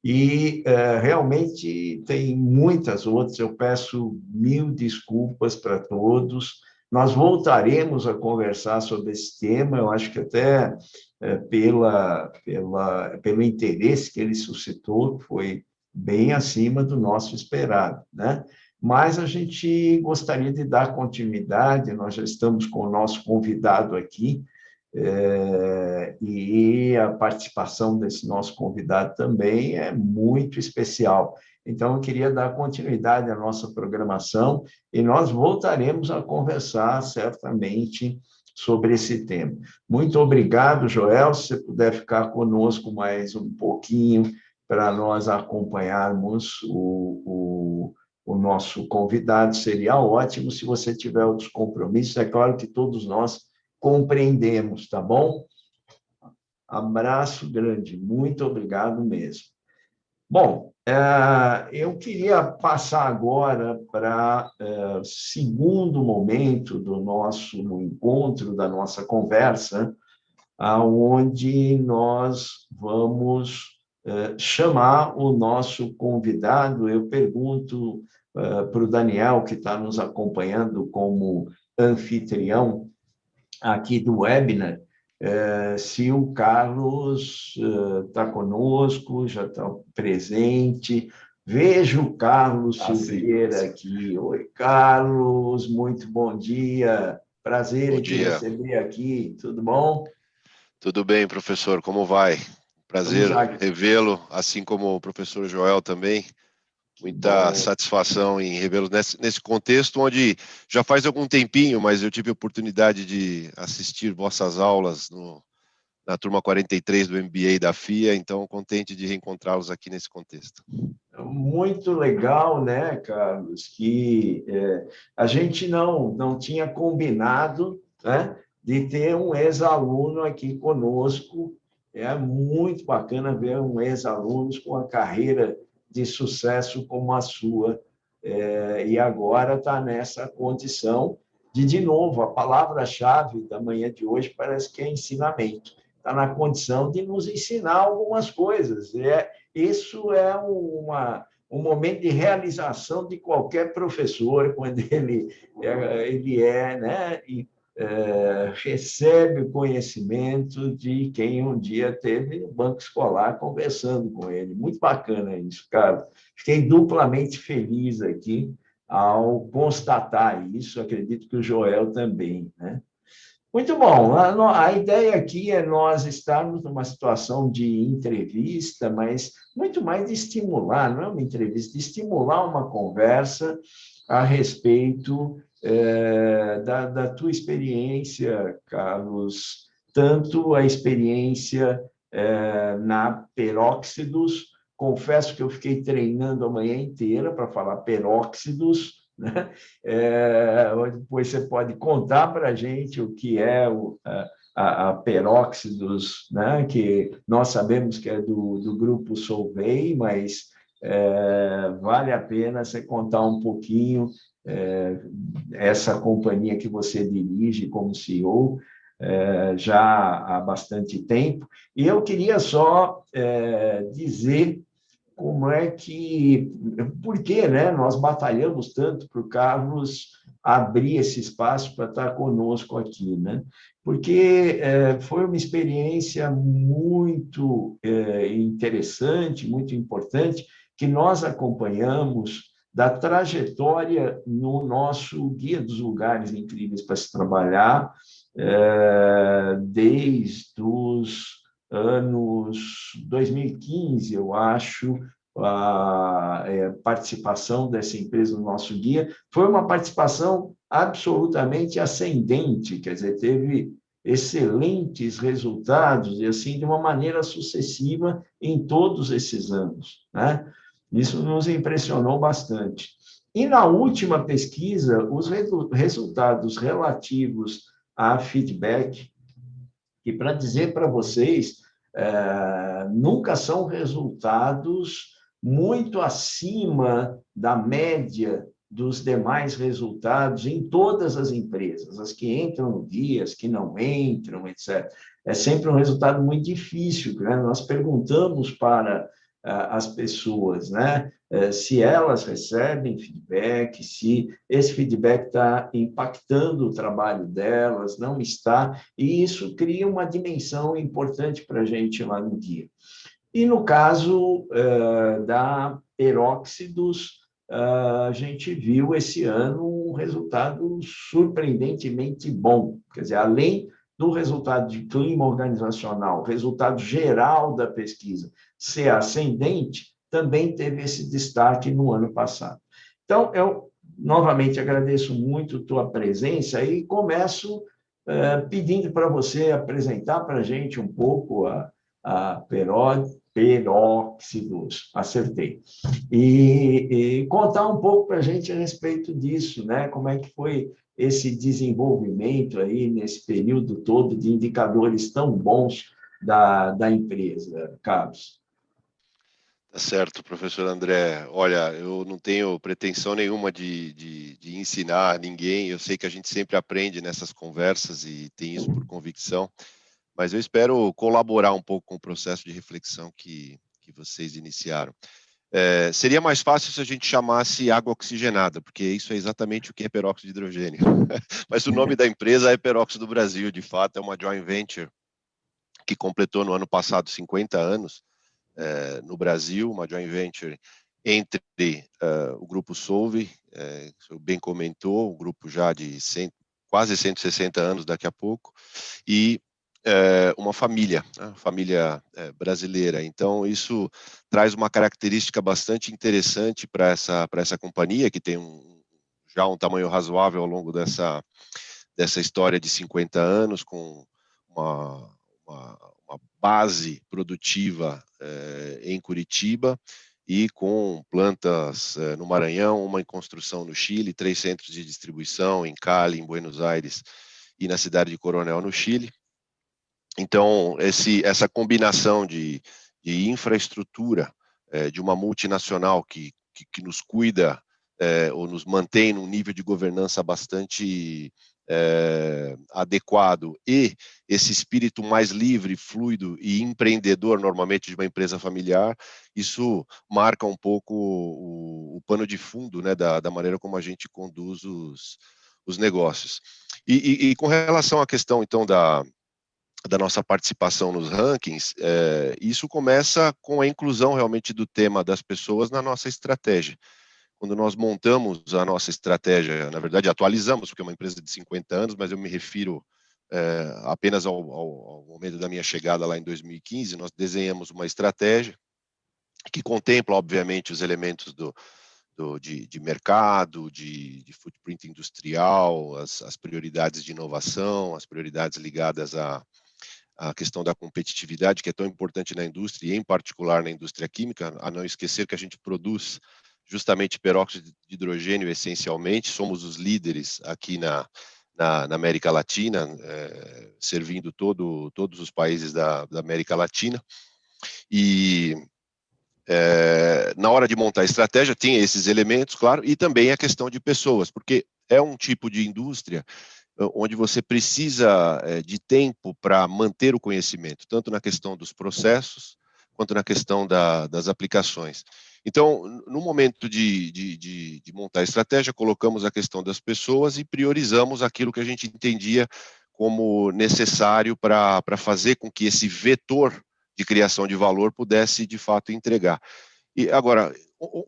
E realmente tem muitas outras. Eu peço 1000 desculpas para todos. Nós voltaremos a conversar sobre esse tema. Eu acho que até pelo interesse que ele suscitou, foi bem acima do nosso esperado, né? Mas a gente gostaria de dar continuidade. Nós já estamos com o nosso convidado aqui, E a participação desse nosso convidado também é muito especial. Então, eu queria dar continuidade à nossa programação e nós voltaremos a conversar certamente sobre esse tema. Muito obrigado, Joel. Se você puder ficar conosco mais um pouquinho para nós acompanharmos o nosso convidado, seria ótimo. Se você tiver outros compromissos, é claro que todos nós compreendemos, tá bom? Abraço grande, muito obrigado mesmo. Bom, eu queria passar agora para o segundo momento do nosso encontro, da nossa conversa, onde nós vamos chamar o nosso convidado. Eu pergunto para o Daniel, que está nos acompanhando como anfitrião aqui do webinar, se o Carlos está conosco, já está presente. Vejo o Carlos Silveira aqui. Oi, Carlos, muito bom dia. Prazer em te receber aqui. Tudo bom? Tudo bem, professor. Como vai? Prazer revê-lo, assim como o professor Joel também. Muita satisfação em revê-lo nesse contexto, onde já faz algum tempinho, mas eu tive a oportunidade de assistir vossas aulas na turma 43 do MBA da FIA, então contente de reencontrá-los aqui nesse contexto. Muito legal, né, Carlos, que a gente não tinha combinado, né, de ter um ex-aluno aqui conosco. É muito bacana ver um ex-aluno com a carreira de sucesso como a sua, e agora está nessa condição de novo, a palavra-chave da manhã de hoje parece que é ensinamento. Está na condição de nos ensinar algumas coisas. Isso é um momento de realização de qualquer professor, quando ele né, recebe o conhecimento de quem um dia teve no banco escolar conversando com ele. Muito bacana isso, cara. Fiquei duplamente feliz aqui ao constatar isso. Acredito que o Joel também, né? Muito bom. A ideia aqui é nós estarmos numa situação de entrevista, mas muito mais de estimular, não é uma entrevista, de estimular uma conversa a respeito da tua experiência, Carlos, tanto a experiência na Peróxidos. Confesso que eu fiquei treinando a manhã inteira para falar peróxidos, né? Depois você pode contar para a gente o que é a Peróxidos, né? Que nós sabemos que é do grupo Solvay, mas vale a pena você contar um pouquinho essa companhia que você dirige como CEO já há bastante tempo. E eu queria só dizer como é que... Por que, né, nós batalhamos tanto para o Carlos abrir esse espaço para estar conosco aqui, né? Porque foi uma experiência muito interessante, muito importante, que nós acompanhamos da trajetória no nosso Guia dos Lugares Incríveis para se Trabalhar, desde os anos 2015, eu acho, a participação dessa empresa no nosso guia foi uma participação absolutamente ascendente, quer dizer, teve excelentes resultados, e assim, de uma maneira sucessiva em todos esses anos, né? Isso nos impressionou bastante. E na última pesquisa, os resultados relativos a feedback, que, para dizer para vocês, nunca são resultados muito acima da média dos demais resultados em todas as empresas, as que entram no guia, as que não entram, etc. É sempre um resultado muito difícil, né? Nós perguntamos para as pessoas, né, se elas recebem feedback, se esse feedback está impactando o trabalho delas, não está, e isso cria uma dimensão importante para a gente lá no guia. E no caso da Peróxidos, a gente viu esse ano um resultado surpreendentemente bom, quer dizer, além do resultado de clima organizacional, resultado geral da pesquisa, ser ascendente, também teve esse destaque no ano passado. Então, eu novamente agradeço muito a tua presença e começo pedindo para você apresentar para a gente um pouco a peróxidos, acertei, e contar um pouco para a gente a respeito disso, né? Como é que foi esse desenvolvimento aí nesse período todo de indicadores tão bons da empresa, Carlos. Tá certo, professor André. Olha, eu não tenho pretensão nenhuma de ensinar ninguém. Eu sei que a gente sempre aprende nessas conversas e tem isso por convicção, mas eu espero colaborar um pouco com o processo de reflexão que vocês iniciaram. Seria mais fácil se a gente chamasse água oxigenada, porque isso é exatamente o que é peróxido de hidrogênio. Mas o nome da empresa é Peróxido do Brasil, de fato, é uma joint venture que completou no ano passado 50 anos no Brasil, uma joint venture entre o Grupo Solvay, o bem comentou, um grupo já de quase 160 anos daqui a pouco, e uma família, né, família brasileira. Então, isso traz uma característica bastante interessante para essa companhia, que tem já um tamanho razoável ao longo dessa história de 50 anos, com uma base produtiva em Curitiba e com plantas no Maranhão, uma em construção no Chile, 3 centros de distribuição em Cali, em Buenos Aires e na cidade de Coronel, no Chile. Então, essa combinação de infraestrutura de uma multinacional que nos cuida ou nos mantém num nível de governança bastante adequado, e esse espírito mais livre, fluido e empreendedor, normalmente de uma empresa familiar, isso marca um pouco o pano de fundo, né, da maneira como a gente conduz os negócios. E com relação à questão, então, da nossa participação nos rankings, isso começa com a inclusão realmente do tema das pessoas na nossa estratégia. Quando nós montamos a nossa estratégia, na verdade atualizamos, porque é uma empresa de 50 anos, mas eu me refiro apenas ao momento da minha chegada lá em 2015, nós desenhamos uma estratégia que contempla, obviamente, os elementos de mercado, de footprint industrial, as prioridades de inovação, as prioridades ligadas a questão da competitividade, que é tão importante na indústria, e em particular na indústria química, a não esquecer que a gente produz justamente peróxido de hidrogênio essencialmente, somos os líderes aqui na América Latina, servindo todos os países da América Latina, e na hora de montar a estratégia tinha esses elementos, claro, e também a questão de pessoas, porque é um tipo de indústria onde você precisa de tempo para manter o conhecimento, tanto na questão dos processos, quanto na questão das aplicações. Então, no momento de montar a estratégia, colocamos a questão das pessoas e priorizamos aquilo que a gente entendia como necessário para fazer com que esse vetor de criação de valor pudesse, de fato, entregar. E agora,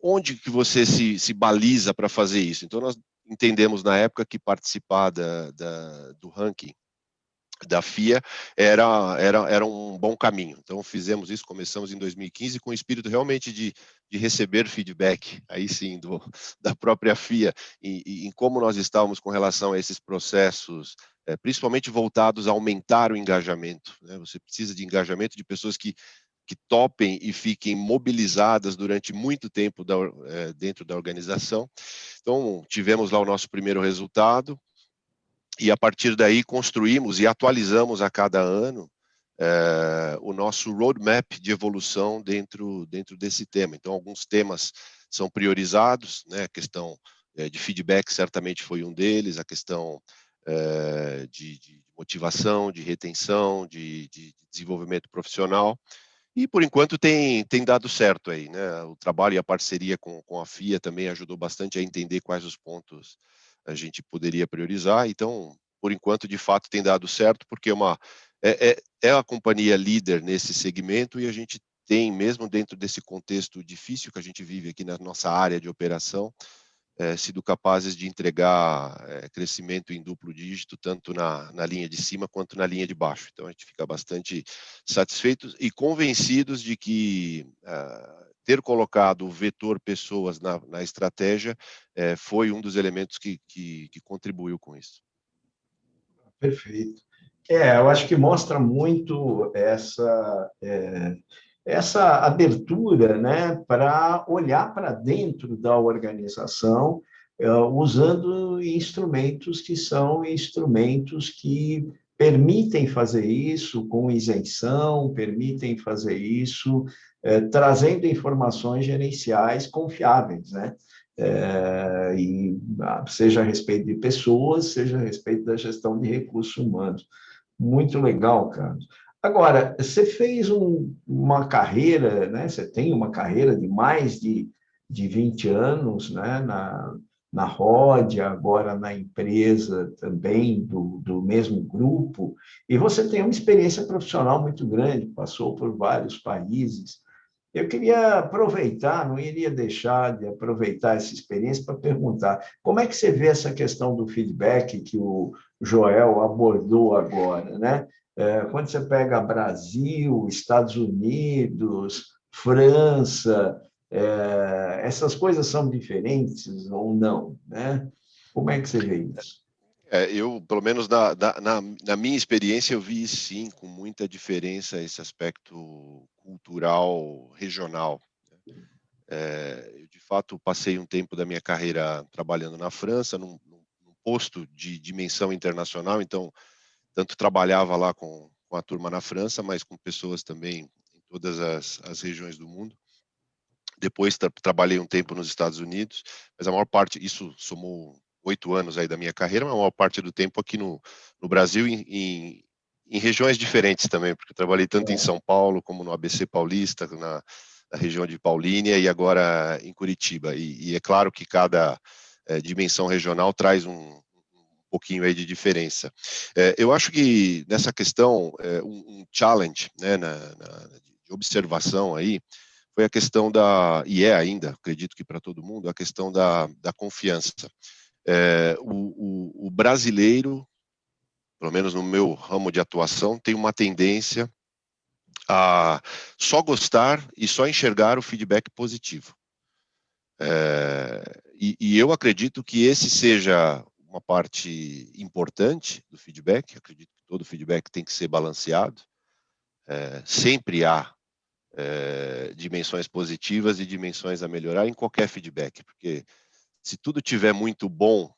onde que você se baliza para fazer isso? Então, nós entendemos na época que participar do ranking da FIA era um bom caminho. Então, fizemos isso, começamos em 2015 com o espírito realmente de receber feedback, aí sim, da própria FIA, em como nós estávamos com relação a esses processos, principalmente voltados a aumentar o engajamento, né? Você precisa de engajamento de pessoas que topem e fiquem mobilizadas durante muito tempo dentro da organização. Então, tivemos lá o nosso primeiro resultado, e a partir daí construímos e atualizamos a cada ano o nosso roadmap de evolução dentro desse tema. Então, alguns temas são priorizados, né? A questão de feedback certamente foi um deles, a questão de motivação, de retenção, de desenvolvimento profissional. E, por enquanto, tem dado certo aí, né? O trabalho e a parceria com a FIA também ajudou bastante a entender quais os pontos a gente poderia priorizar. Então, por enquanto, de fato, tem dado certo, porque é a companhia líder nesse segmento, e a gente tem, mesmo dentro desse contexto difícil que a gente vive aqui na nossa área de operação, sido capazes de entregar crescimento em duplo dígito, tanto na linha de cima quanto na linha de baixo. Então, a gente fica bastante satisfeitos e convencidos de que ter colocado o vetor pessoas na estratégia foi um dos elementos que contribuiu com isso. Perfeito. Eu acho que mostra muito essa abertura, né, para olhar para dentro da organização, usando instrumentos que são instrumentos que permitem fazer isso com isenção, permitem fazer isso trazendo informações gerenciais confiáveis, né? Seja a respeito de pessoas, seja a respeito da gestão de recursos humanos. Muito legal, Carlos. Agora, você fez uma carreira, né? Você tem uma carreira de mais de 20 anos, né? Na ROD, agora na empresa também do mesmo grupo, e você tem uma experiência profissional muito grande, passou por vários países. Eu queria aproveitar, não iria deixar de aproveitar essa experiência para perguntar como é que você vê essa questão do feedback que o Joel abordou agora, né? Quando você pega Brasil, Estados Unidos, França, essas coisas são diferentes ou não, né? Como é que você vê isso? Eu, pelo menos na minha experiência, eu vi sim, com muita diferença, esse aspecto cultural regional. Eu, de fato, passei um tempo da minha carreira trabalhando na França, num posto de dimensão internacional, então, tanto trabalhava lá com a turma na França, mas com pessoas também em todas as regiões do mundo. Depois trabalhei um tempo nos Estados Unidos, mas a maior parte, isso somou 8 anos aí da minha carreira, mas a maior parte do tempo aqui no Brasil, em regiões diferentes também, porque eu trabalhei tanto em São Paulo, como no ABC Paulista, na região de Paulínia e agora em Curitiba. E é claro que cada dimensão regional traz um pouquinho aí de diferença. Eu acho que nessa questão, um challenge, né, de observação aí, foi a questão e ainda, acredito que para todo mundo, a questão da confiança. O brasileiro, pelo menos no meu ramo de atuação, tem uma tendência a só gostar e só enxergar o feedback positivo. E eu acredito que esse seja uma parte importante do feedback. Acredito que todo feedback tem que ser balanceado. Sempre há dimensões positivas e dimensões a melhorar em qualquer feedback, porque se tudo tiver muito bom,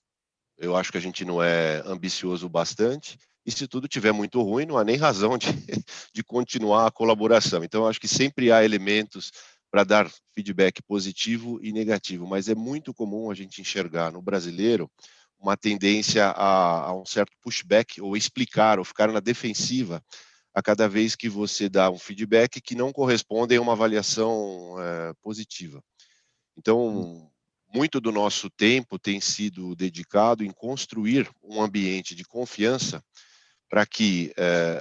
eu acho que a gente não é ambicioso o bastante, e se tudo tiver muito ruim, não há nem razão de continuar a colaboração. Então, eu acho que sempre há elementos para dar feedback positivo e negativo, mas é muito comum a gente enxergar no brasileiro uma tendência a um certo pushback, ou explicar, ou ficar na defensiva a cada vez que você dá um feedback que não corresponde a uma avaliação positiva. Então, muito do nosso tempo tem sido dedicado em construir um ambiente de confiança para que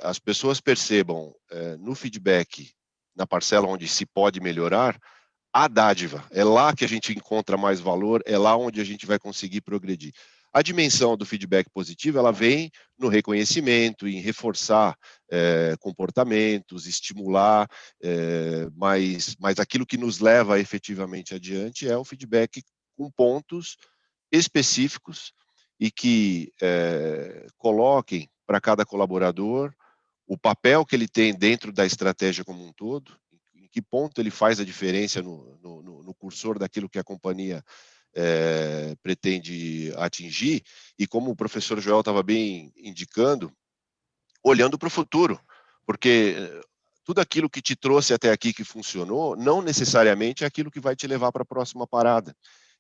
as pessoas percebam no feedback, na parcela onde se pode melhorar, a dádiva. É lá que a gente encontra mais valor, é lá onde a gente vai conseguir progredir. A dimensão do feedback positivo, ela vem no reconhecimento, em reforçar comportamentos, estimular, mas aquilo que nos leva efetivamente adiante é o feedback com pontos específicos e que coloquem para cada colaborador o papel que ele tem dentro da estratégia como um todo, em que ponto ele faz a diferença no cursor daquilo que a companhia pretende atingir, e como o professor Joel estava bem indicando, olhando para o futuro, porque tudo aquilo que te trouxe até aqui que funcionou, não necessariamente é aquilo que vai te levar para a próxima parada.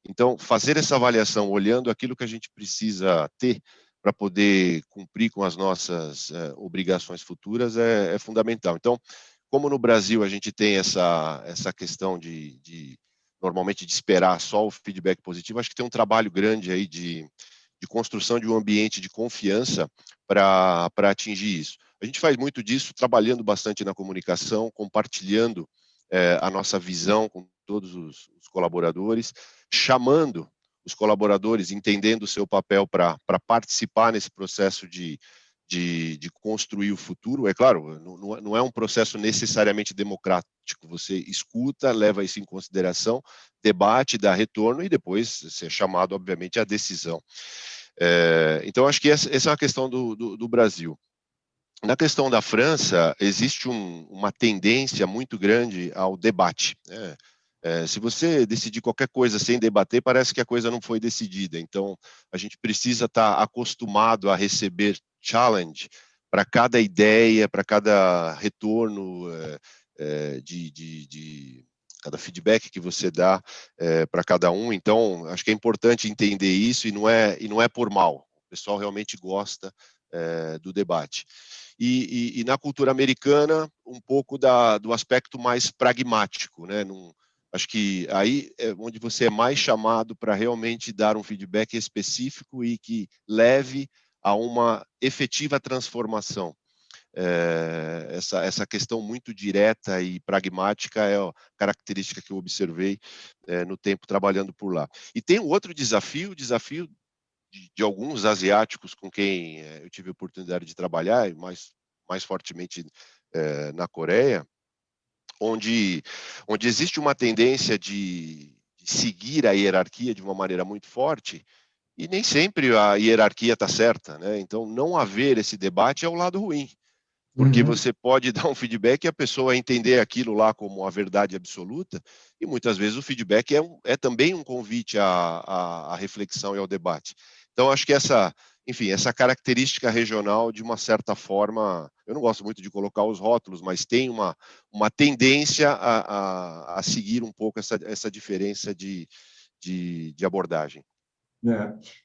Então, fazer essa avaliação olhando aquilo que a gente precisa ter para poder cumprir com as nossas obrigações futuras é fundamental. Então, como no Brasil a gente tem essa questão normalmente de esperar só o feedback positivo, acho que tem um trabalho grande aí de construção de um ambiente de confiança para atingir isso. A gente faz muito disso trabalhando bastante na comunicação, compartilhando a nossa visão com todos os colaboradores, chamando os colaboradores entendendo o seu papel para participar nesse processo de construir o futuro. É claro, não é um processo necessariamente democrático, você escuta, leva isso em consideração, debate, dá retorno e depois ser chamado, obviamente, à decisão. Então, acho que essa é a questão do Brasil. Na questão da França, existe uma tendência muito grande ao debate, né? Se você decidir qualquer coisa sem debater, parece que a coisa não foi decidida. Então, a gente precisa estar acostumado a receber challenge para cada ideia, para cada retorno cada feedback que você dá para cada um. Então, acho que é importante entender isso e não é por mal. O pessoal realmente gosta do debate. E na cultura americana, um pouco do aspecto mais pragmático, né? Acho que aí é onde você é mais chamado para realmente dar um feedback específico e que leve a uma efetiva transformação. Essa questão muito direta e pragmática é a característica que eu observei no tempo trabalhando por lá. E tem um outro desafio, o desafio de alguns asiáticos com quem eu tive a oportunidade de trabalhar, mais fortemente na Coreia, onde existe uma tendência de seguir a hierarquia de uma maneira muito forte, e nem sempre a hierarquia está certa, né? Então, não haver esse debate é o lado ruim, porque você pode dar um feedback e a pessoa entender aquilo lá como a verdade absoluta, e muitas vezes o feedback é também um convite à reflexão e ao debate. Então, acho que essa característica regional, de uma certa forma, eu não gosto muito de colocar os rótulos, mas tem uma tendência a seguir um pouco essa diferença de abordagem.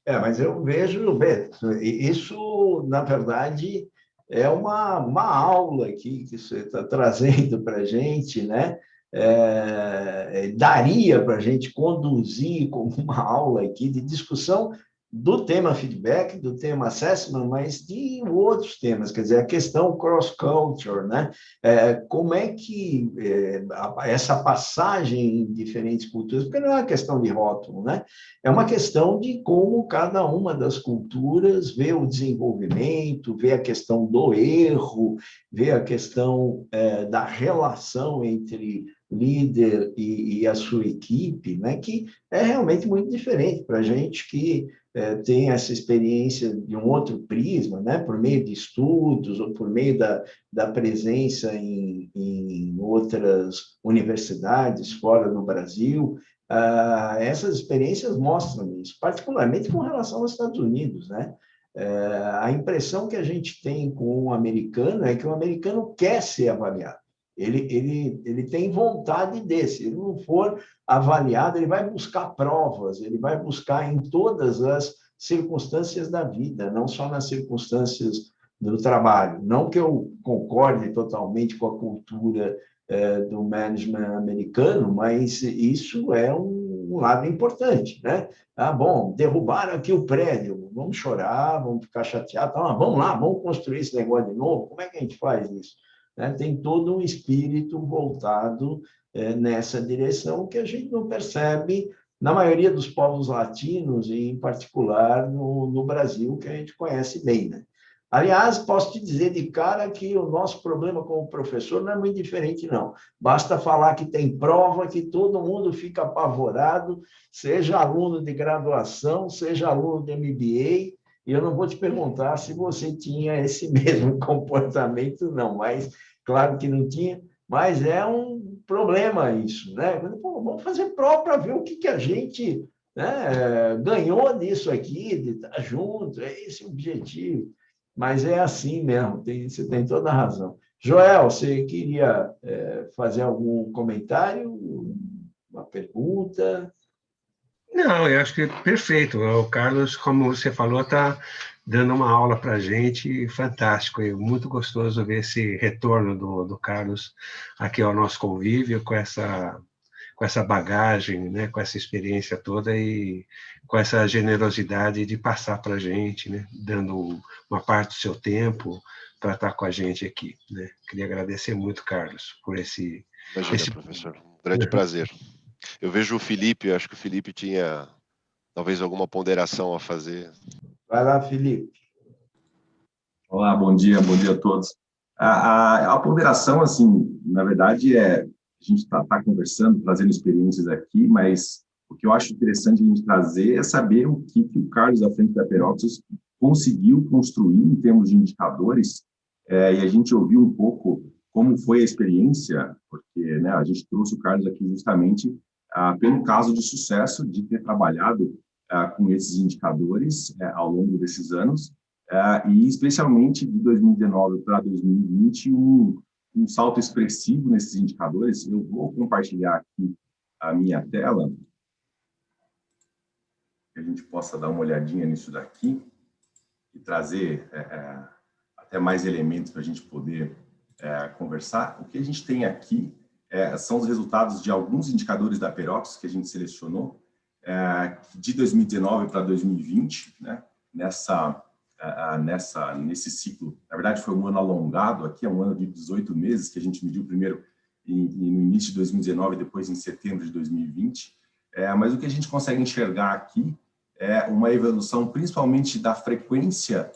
Mas eu vejo, Beto, isso, na verdade, é uma aula aqui que você está trazendo para a gente, né? Daria para a gente conduzir como uma aula aqui de discussão do tema feedback, do tema assessment, mas de outros temas, quer dizer, a questão cross-culture, né? Como é que essa passagem em diferentes culturas, porque não é uma questão de rótulo, né? É uma questão de como cada uma das culturas vê o desenvolvimento, vê a questão do erro, vê a questão da relação entre líder e a sua equipe, né? Que é realmente muito diferente para a gente que tem essa experiência de um outro prisma, né? Por meio de estudos ou por meio da presença em outras universidades fora do Brasil. Essas experiências mostram isso, particularmente com relação aos Estados Unidos, né? A impressão que a gente tem com o americano é que o americano quer ser avaliado. Ele tem vontade desse. Se ele não for avaliado, ele vai buscar provas, ele vai buscar em todas as circunstâncias da vida, não só nas circunstâncias do trabalho. Não que eu concorde totalmente com a cultura do management americano, mas isso é um lado importante, né? Bom, derrubaram aqui o prédio, vamos chorar, vamos ficar chateados, vamos lá, vamos construir esse negócio de novo, como é que a gente faz isso? Tem todo um espírito voltado nessa direção que a gente não percebe na maioria dos povos latinos, e em particular no Brasil, que a gente conhece bem, né? Aliás, posso te dizer de cara que o nosso problema como professor não é muito diferente, não. Basta falar que tem prova, que todo mundo fica apavorado, seja aluno de graduação, seja aluno de MBA, e eu não vou te perguntar se você tinha esse mesmo comportamento, não, mas claro que não tinha, mas é um problema isso, né? Vamos fazer prova para ver o que a gente, né, ganhou nisso aqui, de estar junto, é esse o objetivo. Mas é assim mesmo, você tem toda a razão. Joel, você queria fazer algum comentário, uma pergunta? Não, eu acho que é perfeito. O Carlos, como você falou, está dando uma aula para a gente, fantástico. E muito gostoso ver esse retorno do Carlos aqui ao nosso convívio, com essa bagagem, né, com essa experiência toda e com essa generosidade de passar para a gente, né, dando uma parte do seu tempo para estar com a gente aqui, né. Queria agradecer muito, Carlos, por esse... Imagina, professor, um grande prazer. Eu vejo o Felipe, acho que o Felipe tinha talvez alguma ponderação a fazer. Vai lá, Felipe. Olá, bom dia a todos. A ponderação, assim, na verdade, a gente está conversando, trazendo experiências aqui, mas o que eu acho interessante a gente trazer é saber o que o Carlos, à frente da Peróxidos, conseguiu construir em termos de indicadores, e a gente ouviu um pouco como foi a experiência, porque, né, a gente trouxe o Carlos aqui justamente pelo caso de sucesso de ter trabalhado com esses indicadores ao longo desses anos, e especialmente de 2019 para 2020, um salto expressivo nesses indicadores. Eu vou compartilhar aqui a minha tela, que a gente possa dar uma olhadinha nisso daqui e trazer até mais elementos para a gente poder conversar. O que a gente tem aqui são os resultados de alguns indicadores da Peróxidos que a gente selecionou de 2019 para 2020, né? Nesse ciclo. Na verdade, foi um ano alongado aqui, é um ano de 18 meses, que a gente mediu primeiro no início de 2019 e depois em setembro de 2020. Mas o que a gente consegue enxergar aqui é uma evolução principalmente da frequência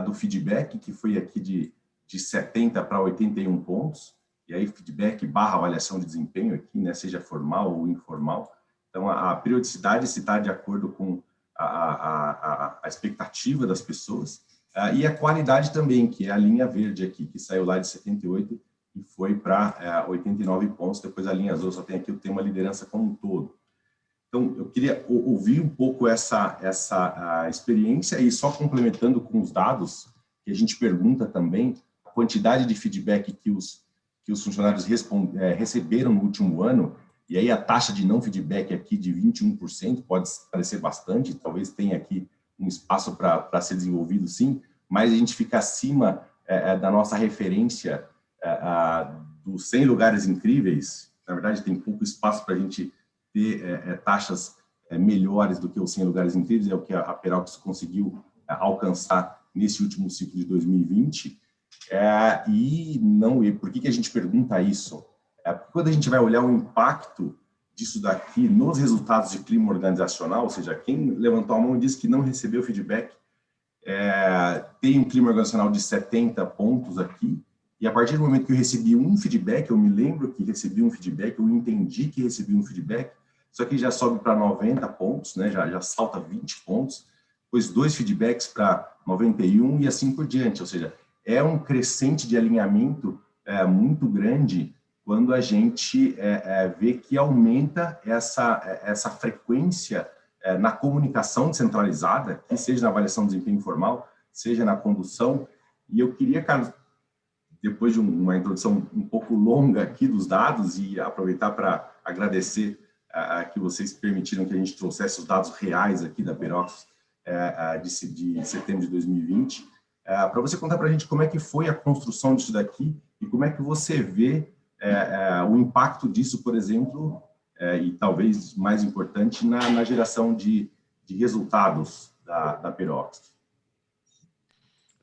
do feedback, que foi aqui de 70 para 81 pontos, e aí feedback barra avaliação de desempenho aqui, né, seja formal ou informal. Então, a periodicidade se está de acordo com a expectativa das pessoas, e a qualidade também, que é a linha verde aqui, que saiu lá de 78 e foi para 89 pontos, depois a linha azul só tem aqui o tema liderança como um todo. Então, eu queria ouvir um pouco essa experiência e só complementando com os dados, que a gente pergunta também, a quantidade de feedback que os funcionários receberam no último ano, e aí a taxa de não feedback aqui de 21% pode parecer bastante, talvez tenha aqui um espaço para ser desenvolvido, sim, mas a gente fica acima da nossa referência dos 100 lugares incríveis. Na verdade, tem pouco espaço para a gente ter taxas melhores do que os 100 lugares incríveis, é o que a Peróxidos conseguiu alcançar nesse último ciclo de 2020. E por que a gente pergunta isso? Porque quando a gente vai olhar o impacto disso daqui nos resultados de clima organizacional, ou seja, quem levantou a mão e disse que não recebeu feedback, tem um clima organizacional de 70 pontos aqui, e a partir do momento que eu recebi um feedback, eu me lembro que recebi um feedback, eu entendi que recebi um feedback, isso aqui já sobe para 90 pontos, né? já salta 20 pontos, depois 2 feedbacks para 91 e assim por diante, ou seja, é um crescente de alinhamento muito grande quando a gente vê que aumenta essa frequência na comunicação descentralizada, que seja na avaliação de desempenho formal, seja na condução. E eu queria, Carlos, depois de uma introdução um pouco longa aqui dos dados, e aproveitar para agradecer que vocês permitiram que a gente trouxesse os dados reais aqui da Peróxidos de setembro de 2020, para você contar para a gente como é que foi a construção disso daqui e como é que você vê o impacto disso, por exemplo, e talvez mais importante, na geração de resultados da Peróxidos.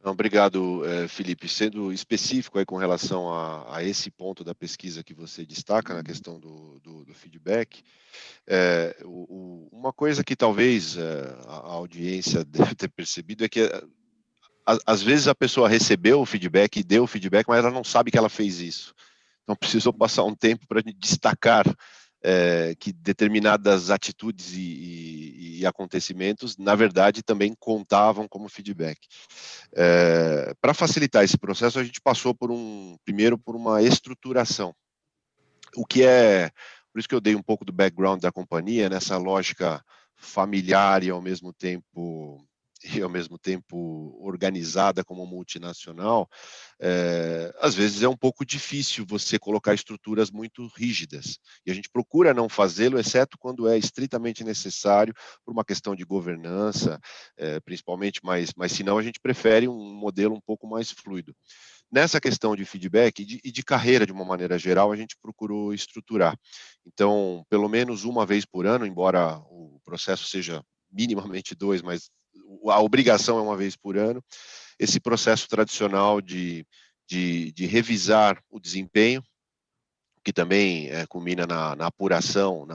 Obrigado, Felipe. Sendo específico aí com relação a esse ponto da pesquisa que você destaca, na questão do feedback, uma coisa que talvez a audiência deve ter percebido é que às vezes a pessoa recebeu o feedback e deu o feedback, mas ela não sabe que ela fez isso. Então, precisou passar um tempo para destacar que determinadas atitudes e acontecimentos, na verdade, também contavam como feedback. Para facilitar esse processo, a gente passou primeiro por uma estruturação, o que por isso que eu dei um pouco do background da companhia, nessa lógica familiar e ao mesmo tempo organizada como multinacional, às vezes é um pouco difícil você colocar estruturas muito rígidas. E a gente procura não fazê-lo, exceto quando é estritamente necessário, por uma questão de governança, principalmente, mas senão a gente prefere um modelo um pouco mais fluido. Nessa questão de feedback e de carreira, de uma maneira geral, a gente procurou estruturar. Então, pelo menos uma vez por ano, embora o processo seja minimamente 2, mas a obrigação é uma vez por ano, esse processo tradicional de revisar o desempenho, que também culmina na apuração,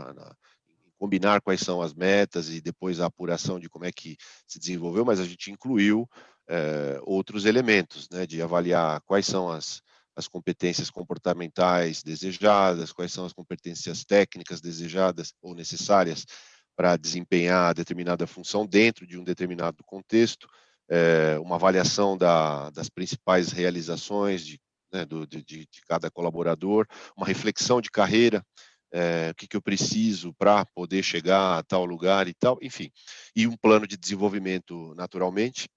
combinar quais são as metas e depois a apuração de como é que se desenvolveu, mas a gente incluiu outros elementos, né, de avaliar quais são as competências comportamentais desejadas, quais são as competências técnicas desejadas ou necessárias para desempenhar determinada função dentro de um determinado contexto, uma avaliação das principais realizações de cada colaborador, uma reflexão de carreira, o que eu preciso para poder chegar a tal lugar e tal, enfim, e um plano de desenvolvimento naturalmente,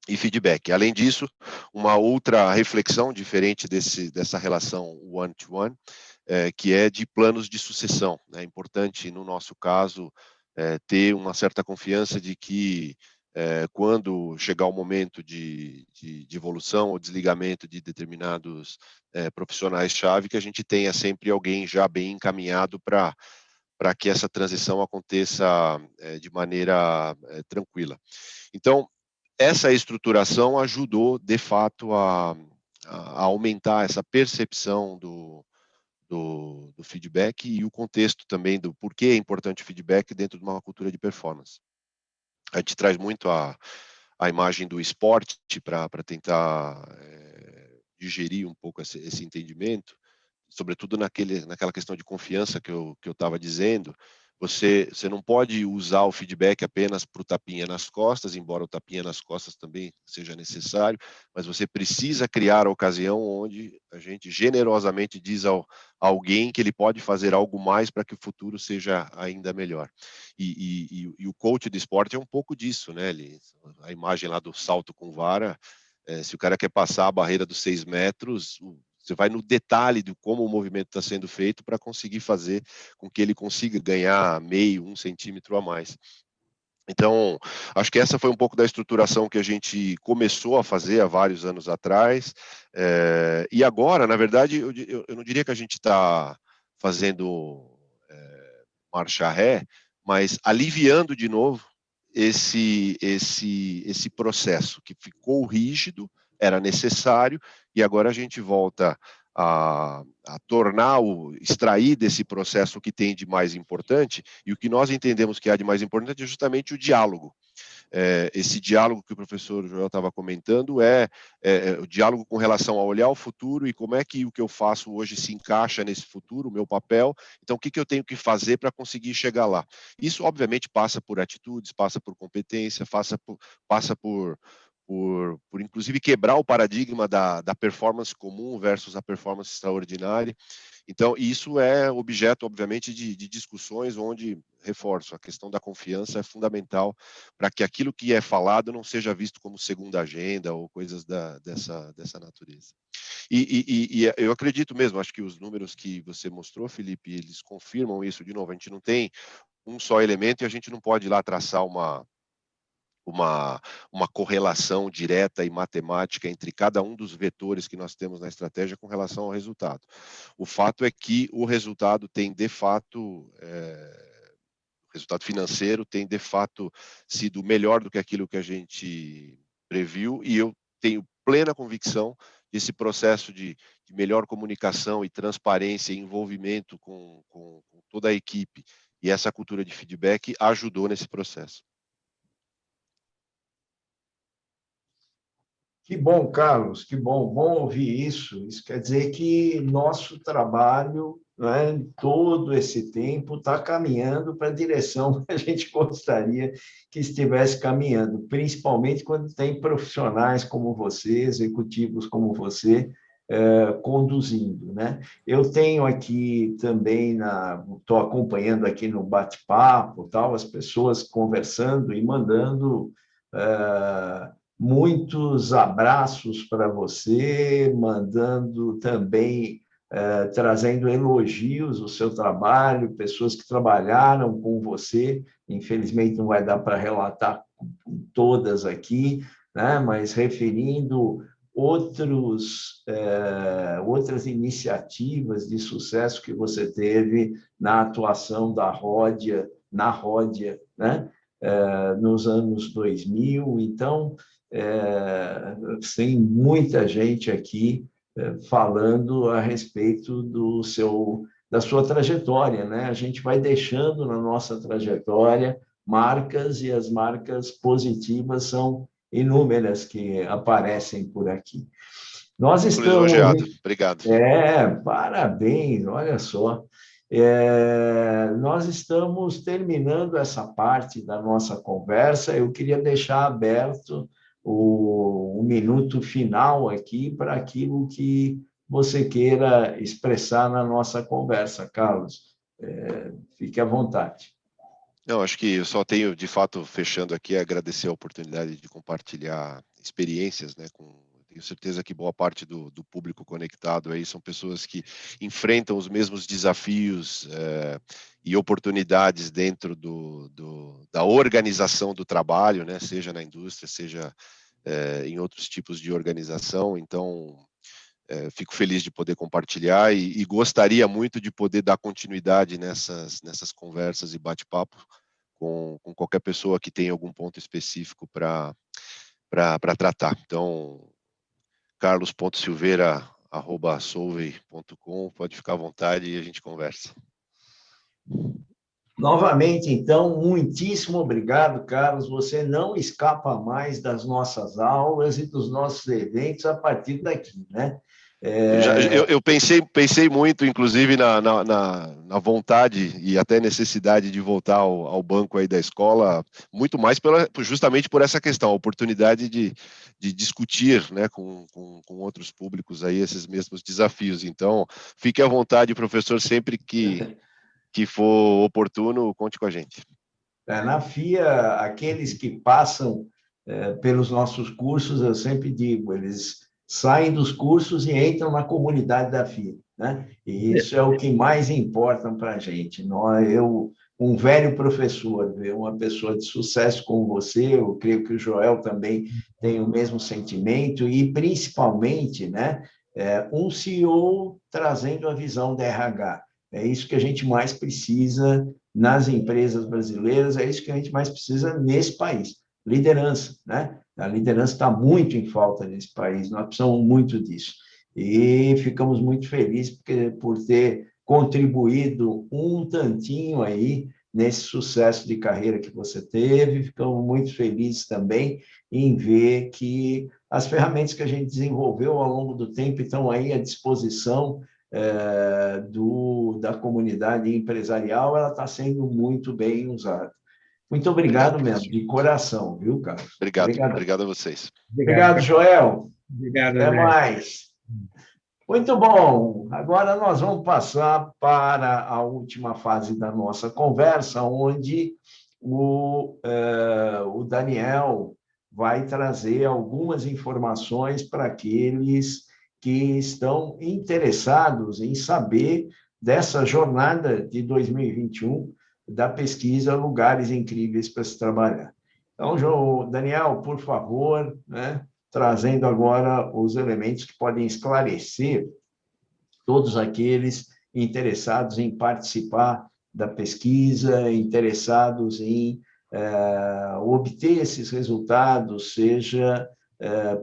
e feedback. Além disso, uma outra reflexão diferente dessa relação one-to-one, que é de planos de sucessão. É importante, no nosso caso, ter uma certa confiança de que quando chegar o momento de evolução ou desligamento de determinados profissionais-chave, que a gente tenha sempre alguém já bem encaminhado para que essa transição aconteça de maneira tranquila. Então, essa estruturação ajudou, de fato, a aumentar essa percepção do feedback e o contexto também do porquê é importante o feedback dentro de uma cultura de performance. A gente traz muito a imagem do esporte para tentar digerir um pouco esse entendimento, sobretudo naquela questão de confiança que eu estava dizendo. Você não pode usar o feedback apenas para o tapinha nas costas, embora o tapinha nas costas também seja necessário, mas você precisa criar a ocasião onde a gente generosamente diz a alguém que ele pode fazer algo mais para que o futuro seja ainda melhor. E o coach de esporte é um pouco disso, né? A imagem lá do salto com vara, se o cara quer passar a barreira dos 6 metros, você vai no detalhe de como o movimento está sendo feito para conseguir fazer com que ele consiga ganhar meio, 1 centímetro a mais. Então, acho que essa foi um pouco da estruturação que a gente começou a fazer há vários anos atrás. E agora, na verdade, eu não diria que a gente está fazendo marcha ré, mas aliviando de novo esse processo que ficou rígido, era necessário, e agora a gente volta a extrair desse processo o que tem de mais importante, e o que nós entendemos que há de mais importante é justamente o diálogo. Esse diálogo que o professor Joel estava comentando é o diálogo com relação a olhar o futuro e como é que o que eu faço hoje se encaixa nesse futuro, o meu papel, então o que eu tenho que fazer para conseguir chegar lá. Isso, obviamente, passa por atitudes, passa por competência, passa por inclusive quebrar o paradigma da performance comum versus a performance extraordinária. Então, isso é objeto, obviamente, de discussões onde, reforço, a questão da confiança é fundamental para que aquilo que é falado não seja visto como segunda agenda ou coisas dessa natureza. E eu acredito mesmo, acho que os números que você mostrou, Felipe, eles confirmam isso. De novo, a gente não tem um só elemento e a gente não pode ir lá traçar uma correlação direta e matemática entre cada um dos vetores que nós temos na estratégia com relação ao resultado. O fato é que o resultado tem, de fato, o resultado financeiro tem, de fato, sido melhor do que aquilo que a gente previu, e eu tenho plena convicção que esse processo de melhor comunicação e transparência e envolvimento com toda a equipe e essa cultura de feedback ajudou nesse processo. Que bom, Carlos, que bom ouvir isso. Isso quer dizer que nosso trabalho, né, todo esse tempo está caminhando para a direção que a gente gostaria que estivesse caminhando, principalmente quando tem profissionais como você, executivos como você, conduzindo, né? Eu tenho aqui também, estou acompanhando aqui no bate-papo, tal, as pessoas conversando e mandando muitos abraços para você, mandando também, trazendo elogios ao seu trabalho, pessoas que trabalharam com você, infelizmente não vai dar para relatar com todas aqui, né? Mas referindo outras iniciativas de sucesso que você teve na atuação na Ródia, né? Nos anos 2000. Então, tem muita gente aqui falando a respeito do seu da sua trajetória, né? A gente vai deixando na nossa trajetória marcas, e as marcas positivas são inúmeras que aparecem por aqui. Nós estamos... Lisonjeado. Obrigado. Parabéns, olha só. Nós estamos terminando essa parte da nossa conversa. Eu queria deixar aberto o minuto final aqui para aquilo que você queira expressar na nossa conversa, Carlos. Fique à vontade. Não, acho que eu só tenho, de fato, fechando aqui, agradecer a oportunidade de compartilhar experiências, né, tenho certeza que boa parte do público conectado aí são pessoas que enfrentam os mesmos desafios e oportunidades dentro da organização do trabalho, né, seja na indústria, seja em outros tipos de organização. Então, fico feliz de poder compartilhar e gostaria muito de poder dar continuidade nessas conversas e bate-papo com qualquer pessoa que tenha algum ponto específico para tratar. Então, carlos.silveira@solvay.com, pode ficar à vontade e a gente conversa. Novamente, então, muitíssimo obrigado, Carlos. Você não escapa mais das nossas aulas e dos nossos eventos a partir daqui, né? Eu pensei muito, inclusive, na vontade e até necessidade de voltar ao banco aí da escola, muito mais justamente por essa questão, a oportunidade de discutir, né, com outros públicos aí esses mesmos desafios. Então, fique à vontade, professor, sempre que for oportuno, conte com a gente. Na FIA, aqueles que passam pelos nossos cursos, eu sempre digo, eles saem dos cursos e entram na comunidade da FIA, né? E isso é o que mais importa para a gente. Um velho professor, ver uma pessoa de sucesso como você, eu creio que o Joel também tem o mesmo sentimento, e principalmente, né, um CEO trazendo a visão da RH. É isso que a gente mais precisa nas empresas brasileiras, é isso que a gente mais precisa nesse país. Liderança, né? A liderança está muito em falta nesse país, nós precisamos muito disso. E ficamos muito felizes por ter contribuído um tantinho aí nesse sucesso de carreira que você teve. Ficamos muito felizes também em ver que as ferramentas que a gente desenvolveu ao longo do tempo estão aí à disposição da comunidade empresarial. Ela está sendo muito bem usada. Muito obrigado mesmo, de coração, viu, Carlos? Obrigado a vocês. Obrigado, Joel. Obrigado, Até André. mais. Muito bom. Agora nós vamos passar para a última fase da nossa conversa, onde o Daniel vai trazer algumas informações para aqueles que estão interessados em saber dessa jornada de 2021 da pesquisa Lugares Incríveis para se Trabalhar. Então, Daniel, por favor, né, trazendo agora os elementos que podem esclarecer todos aqueles interessados em participar da pesquisa, interessados em obter esses resultados, seja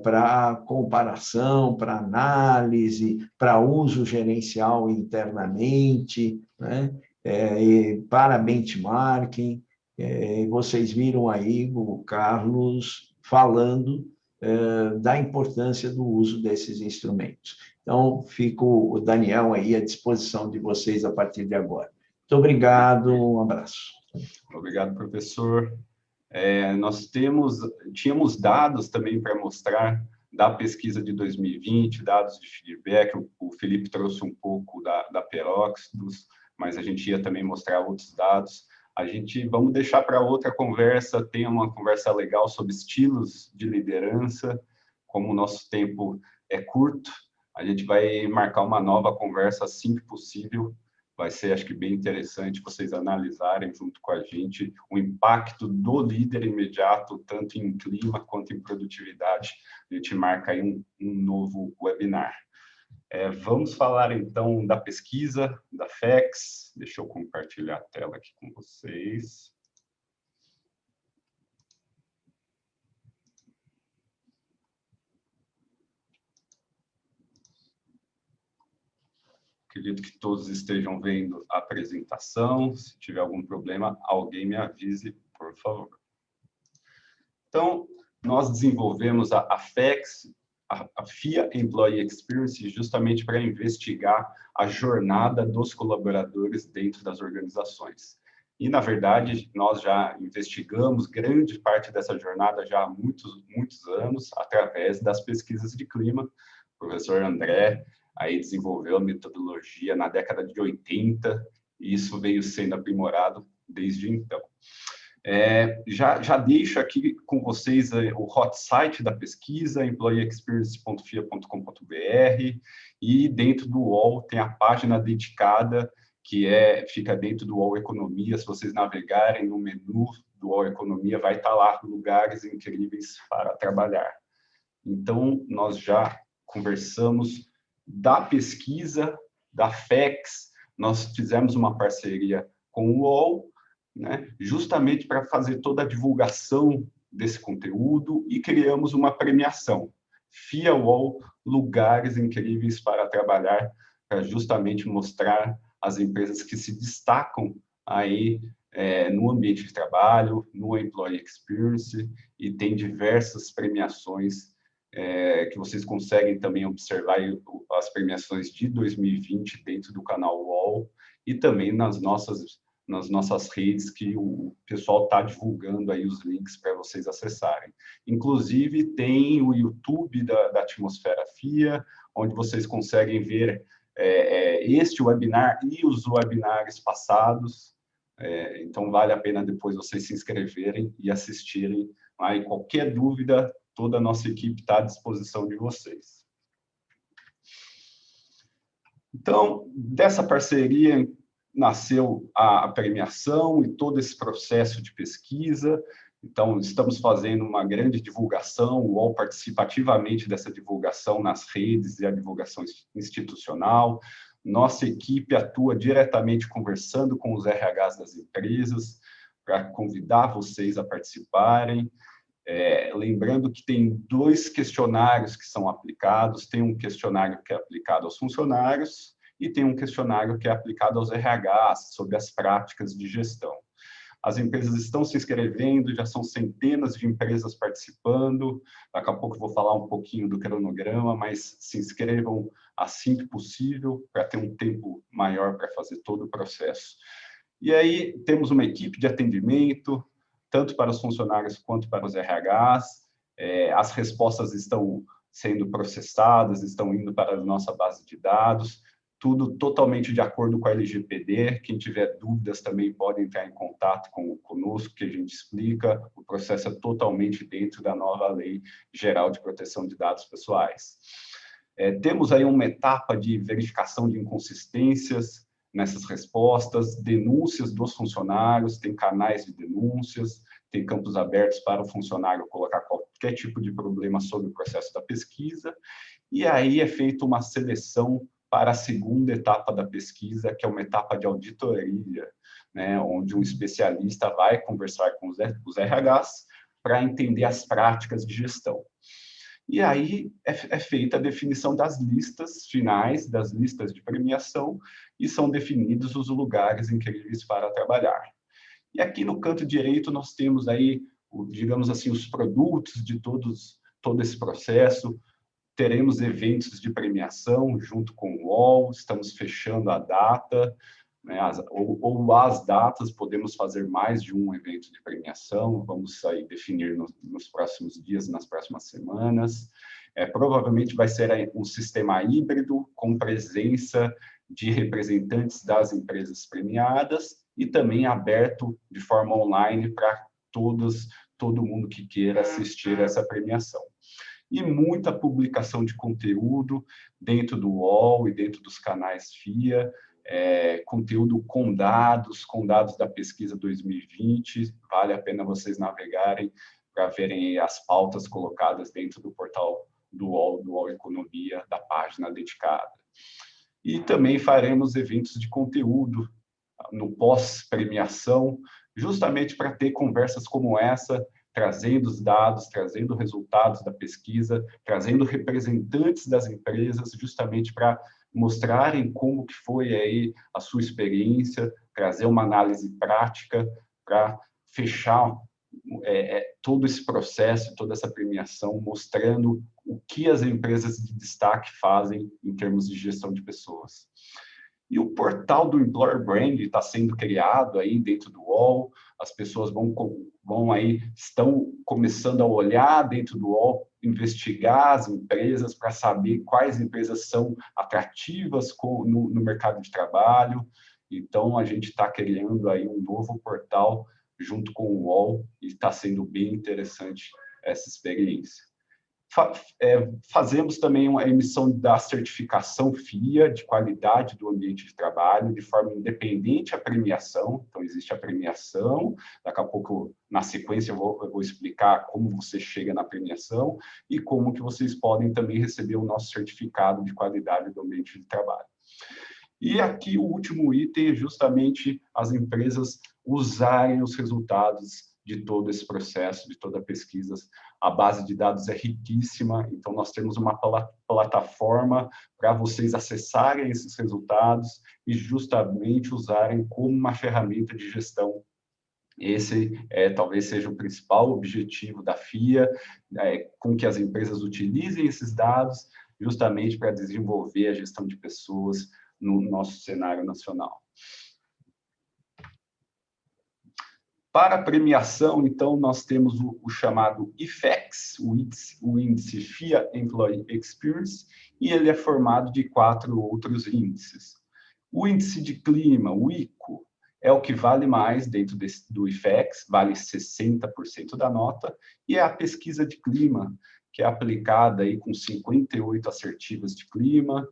para comparação, para análise, para uso gerencial internamente, né? Para benchmarking. Vocês viram aí o Carlos falando da importância do uso desses instrumentos. Então, fica o Daniel aí à disposição de vocês a partir de agora. Muito obrigado, um abraço. Obrigado, professor. Nós tínhamos dados também para mostrar da pesquisa de 2020, dados de feedback. O Felipe trouxe um pouco da Peróxidos, mas a gente ia também mostrar outros dados. Vamos deixar para outra conversa, tem uma conversa legal sobre estilos de liderança. Como o nosso tempo é curto, a gente vai marcar uma nova conversa assim que possível. Vai ser, acho que, bem interessante vocês analisarem junto com a gente o impacto do líder imediato, tanto em clima quanto em produtividade. A gente marca aí um novo webinar. Vamos falar, então, da pesquisa, da FEX. Deixa eu compartilhar a tela aqui com vocês. Acredito que todos estejam vendo a apresentação. Se tiver algum problema, alguém me avise, por favor. Então, nós desenvolvemos a FEX, a FIA Employee Experience, justamente para investigar a jornada dos colaboradores dentro das organizações. E, na verdade, nós já investigamos grande parte dessa jornada já há muitos anos, através das pesquisas de clima. O professor André aí desenvolveu a metodologia na década de 80, e isso veio sendo aprimorado desde então. Já deixo aqui com vocês o hot site da pesquisa, employeeexperience.fia.com.br, e dentro do UOL tem a página dedicada, que fica dentro do UOL Economia. Se vocês navegarem no menu do UOL Economia, vai estar lá lugares incríveis para trabalhar. Então, nós já conversamos da pesquisa, da FEX, nós fizemos uma parceria com o UOL, né, justamente para fazer toda a divulgação desse conteúdo, e criamos uma premiação, FIA UOL, Lugares Incríveis para Trabalhar, para justamente mostrar as empresas que se destacam aí no ambiente de trabalho, no Employee Experience, e tem diversas premiações que vocês conseguem também observar as premiações de 2020 dentro do canal UOL, e também nas nossas redes, que o pessoal está divulgando aí os links para vocês acessarem. Inclusive, tem o YouTube da Atmosfera FIA, onde vocês conseguem ver este webinar e os webinars passados. Então, vale a pena depois vocês se inscreverem e assistirem. Aí, qualquer dúvida, toda a nossa equipe está à disposição de vocês. Então, dessa parceria nasceu a premiação e todo esse processo de pesquisa. Então, estamos fazendo uma grande divulgação, o UOL participa ativamente dessa divulgação nas redes e a divulgação institucional. Nossa equipe atua diretamente conversando com os RHs das empresas para convidar vocês a participarem. Lembrando que tem 2 questionários que são aplicados, tem um questionário que é aplicado aos funcionários e tem um questionário que é aplicado aos RHs sobre as práticas de gestão. As empresas estão se inscrevendo, já são centenas de empresas participando. Daqui a pouco eu vou falar um pouquinho do cronograma, mas se inscrevam assim que possível, para ter um tempo maior para fazer todo o processo. E aí temos uma equipe de atendimento, tanto para os funcionários quanto para os RHs. As respostas estão sendo processadas, estão indo para a nossa base de dados, tudo totalmente de acordo com a LGPD. Quem tiver dúvidas também pode entrar em contato conosco, que a gente explica. O processo é totalmente dentro da nova Lei Geral de Proteção de Dados Pessoais. Temos aí uma etapa de verificação de inconsistências nessas respostas, denúncias dos funcionários, tem canais de denúncias, tem campos abertos para o funcionário colocar qualquer tipo de problema sobre o processo da pesquisa, e aí é feita uma seleção para a segunda etapa da pesquisa, que é uma etapa de auditoria, né, onde um especialista vai conversar com os RHs para entender as práticas de gestão. E aí é feita a definição das listas finais, das listas de premiação, e são definidos os lugares incríveis para trabalhar. E aqui no canto direito nós temos aí, digamos assim, os produtos de todo esse processo. Teremos eventos de premiação junto com o UOL, estamos fechando a data, né, ou as datas, podemos fazer mais de um evento de premiação, vamos aí definir nos próximos dias, nas próximas semanas. Provavelmente vai ser um sistema híbrido, com presença de representantes das empresas premiadas e também aberto de forma online para todo mundo que queira assistir essa premiação. E muita publicação de conteúdo dentro do UOL e dentro dos canais FIA, conteúdo com dados da pesquisa 2020, vale a pena vocês navegarem para verem as pautas colocadas dentro do portal do UOL Economia, da página dedicada. E também faremos eventos de conteúdo no pós-premiação, justamente para ter conversas como essa, trazendo os dados, trazendo resultados da pesquisa, trazendo representantes das empresas, justamente para mostrarem como que foi aí a sua experiência, trazer uma análise prática para fechar todo esse processo, toda essa premiação, mostrando o que as empresas de destaque fazem em termos de gestão de pessoas. E o portal do Employer Brand está sendo criado aí dentro do UOL, as pessoas estão começando a olhar dentro do UOL, investigar as empresas para saber quais empresas são atrativas no mercado de trabalho. Então, a gente está criando aí um novo portal junto com o UOL e está sendo bem interessante essa experiência. Fazemos também uma emissão da certificação FIA de qualidade do ambiente de trabalho de forma independente à premiação. Então, existe a premiação, daqui a pouco, na sequência, eu vou explicar como você chega na premiação e como que vocês podem também receber o nosso certificado de qualidade do ambiente de trabalho. E aqui o último item é justamente as empresas usarem os resultados de todo esse processo, de toda a pesquisa. A base de dados é riquíssima, então nós temos uma plataforma para vocês acessarem esses resultados e justamente usarem como uma ferramenta de gestão. Esse talvez seja o principal objetivo da FIA, com que as empresas utilizem esses dados justamente para desenvolver a gestão de pessoas no nosso cenário nacional. Para a premiação, então, nós temos o chamado IFEX, o índice FIA Employee Experience, e ele é formado de 4 outros índices. O índice de clima, o ICO, é o que vale mais dentro do IFEX, vale 60% da nota, e é a pesquisa de clima, que é aplicada aí com 58 assertivas de clima,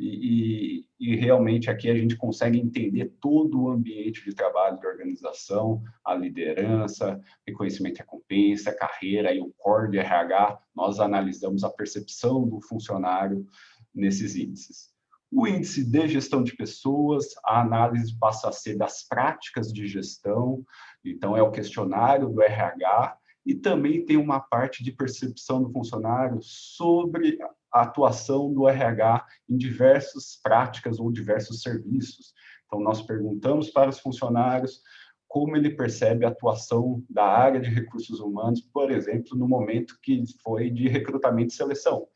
e realmente aqui a gente consegue entender todo o ambiente de trabalho da organização, a liderança, reconhecimento e recompensa, a carreira e o core de RH. Nós analisamos a percepção do funcionário nesses índices. O índice de gestão de pessoas, a análise passa a ser das práticas de gestão, então é o questionário do RH, e também tem uma parte de percepção do funcionário sobre a atuação do RH em diversas práticas ou diversos serviços. Então, nós perguntamos para os funcionários como ele percebe a atuação da área de recursos humanos, por exemplo, no momento que foi de recrutamento e seleção.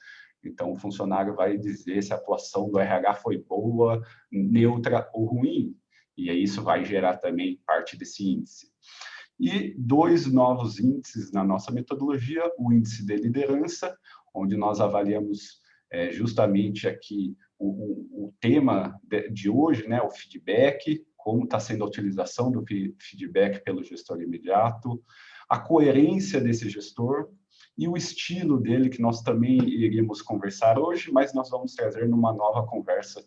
Então, o funcionário vai dizer se a atuação do RH foi boa, neutra ou ruim. E aí isso vai gerar também parte desse índice. E 2 novos índices na nossa metodologia, o índice de liderança, onde nós avaliamos justamente aqui o tema de hoje, né, o feedback, como está sendo a utilização do feedback pelo gestor imediato, a coerência desse gestor e o estilo dele, que nós também iríamos conversar hoje, mas nós vamos trazer numa nova conversa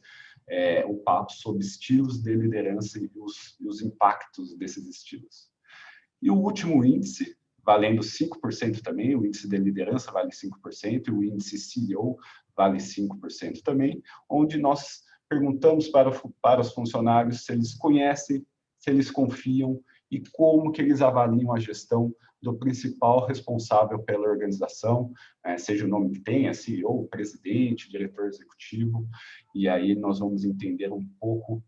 o papo sobre estilos de liderança e os impactos desses estilos. E o último índice, valendo 5% também, o índice de liderança vale 5%, e o índice CEO vale 5% também, onde nós perguntamos para os funcionários se eles conhecem, se eles confiam e como que eles avaliam a gestão do principal responsável pela organização, seja o nome que tenha, CEO, presidente, diretor executivo, e aí nós vamos entender um pouco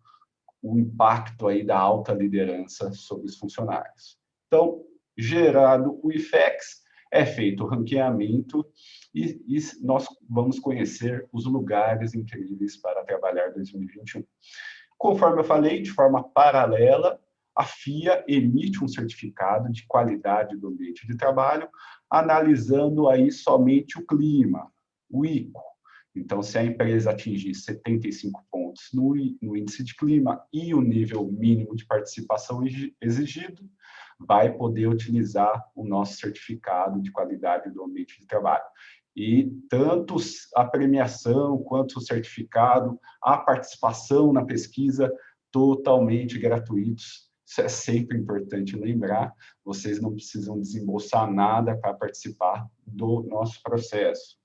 o impacto aí da alta liderança sobre os funcionários. Então, gerado o IFEX, é feito o ranqueamento e nós vamos conhecer os lugares incríveis para trabalhar em 2021. Conforme eu falei, de forma paralela, a FIA emite um certificado de qualidade do ambiente de trabalho, analisando aí somente o clima, o ICO. Então, se a empresa atingir 75 pontos no índice de clima e o nível mínimo de participação exigido, vai poder utilizar o nosso certificado de qualidade do ambiente de trabalho. E tanto a premiação quanto o certificado, a participação na pesquisa, totalmente gratuitos. Isso é sempre importante lembrar, vocês não precisam desembolsar nada para participar do nosso processo.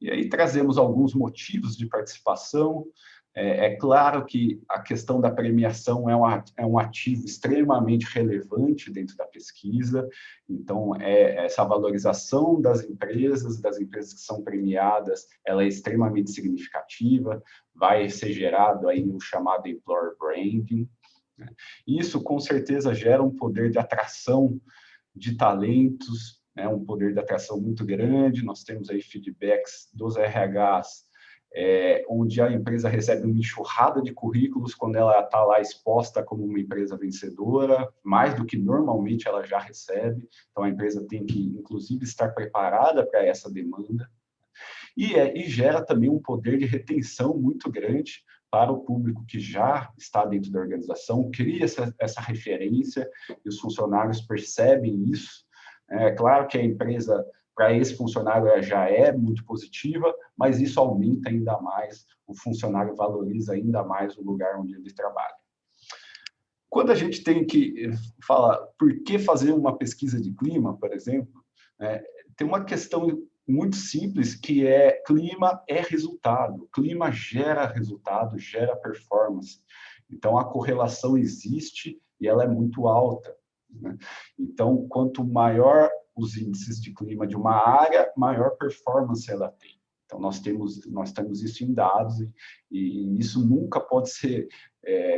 E aí trazemos alguns motivos de participação. É claro que a questão da premiação é um ativo extremamente relevante dentro da pesquisa, então essa valorização das empresas que são premiadas, ela é extremamente significativa, vai ser gerado aí o chamado employer branding, né? Isso com certeza gera um poder de atração de talentos, né? Um poder de atração muito grande. Nós temos aí feedbacks dos RHs, onde a empresa recebe uma enxurrada de currículos quando ela está lá exposta como uma empresa vencedora, mais do que normalmente ela já recebe. Então, a empresa tem que, inclusive, estar preparada para essa demanda. E gera também um poder de retenção muito grande para o público que já está dentro da organização, cria essa referência, e os funcionários percebem isso. É claro que a empresa, para esse funcionário, já é muito positiva, mas isso aumenta ainda mais, o funcionário valoriza ainda mais o lugar onde ele trabalha. Quando a gente tem que falar por que fazer uma pesquisa de clima, por exemplo, tem uma questão muito simples, que clima é resultado, clima gera resultado, gera performance. Então, a correlação existe e ela é muito alta, né? Então, quanto maior os índices de clima de uma área, maior performance ela tem. Então, nós temos isso em dados e isso nunca pode ser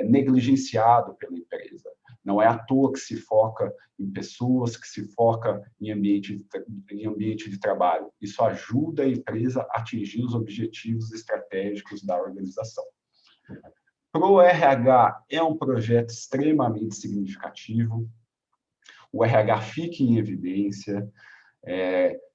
negligenciado pela empresa. Não é à toa que se foca em pessoas, que se foca em ambiente de trabalho. Isso ajuda a empresa a atingir os objetivos estratégicos da organização. Para o RH, é um projeto extremamente significativo. O RH fica em evidência.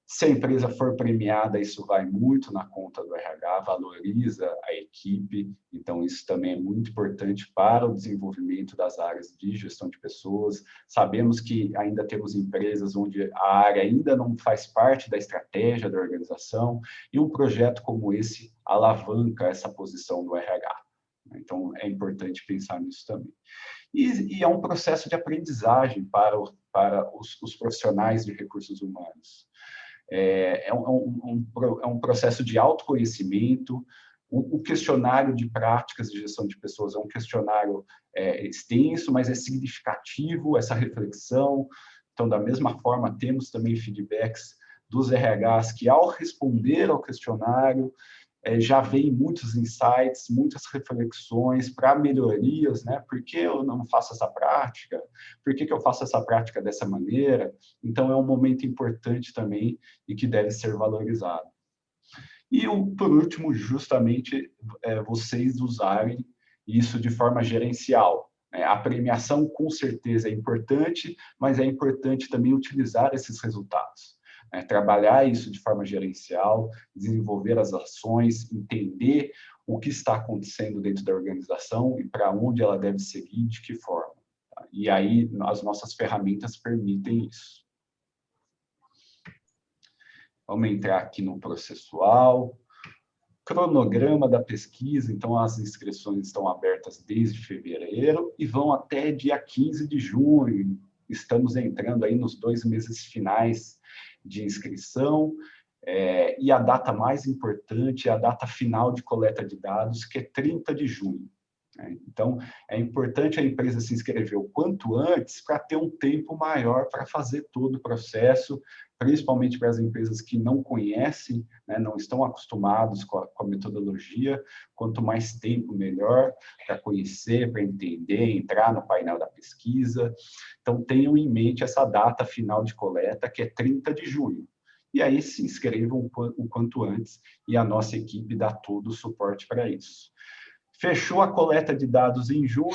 Se a empresa for premiada, isso vai muito na conta do RH, valoriza a equipe, então isso também é muito importante para o desenvolvimento das áreas de gestão de pessoas. Sabemos que ainda temos empresas onde a área ainda não faz parte da estratégia da organização, e um projeto como esse alavanca essa posição do RH. Então, é importante pensar nisso também. E é um processo de aprendizagem para os profissionais de recursos humanos. É um processo de autoconhecimento. O questionário de práticas de gestão de pessoas é um questionário extenso, mas é significativo essa reflexão. Então, da mesma forma, temos também feedbacks dos RHs que, ao responder ao questionário, já vem muitos insights, muitas reflexões para melhorias, né? Por que eu não faço essa prática? Por que eu faço essa prática dessa maneira? Então, é um momento importante também e que deve ser valorizado. E, por último, justamente, vocês usarem isso de forma gerencial. A premiação, com certeza, é importante, mas é importante também utilizar esses resultados. Trabalhar isso de forma gerencial, desenvolver as ações, entender o que está acontecendo dentro da organização e para onde ela deve seguir, de que forma. Tá? E aí, as nossas ferramentas permitem isso. Vamos entrar aqui no processual. Cronograma da pesquisa, então as inscrições estão abertas desde fevereiro e vão até dia 15 de junho. Estamos entrando aí nos 2 meses finais de inscrição, e a data mais importante é a data final de coleta de dados, que é 30 de junho. Então, é importante a empresa se inscrever o quanto antes para ter um tempo maior para fazer todo o processo, principalmente para as empresas que não conhecem, né, não estão acostumados com a metodologia. Quanto mais tempo, melhor, para conhecer, para entender, entrar no painel da pesquisa. Então, tenham em mente essa data final de coleta, que é 30 de junho. E aí se inscrevam o quanto antes, e a nossa equipe dá todo o suporte para isso. Fechou a coleta de dados em junho.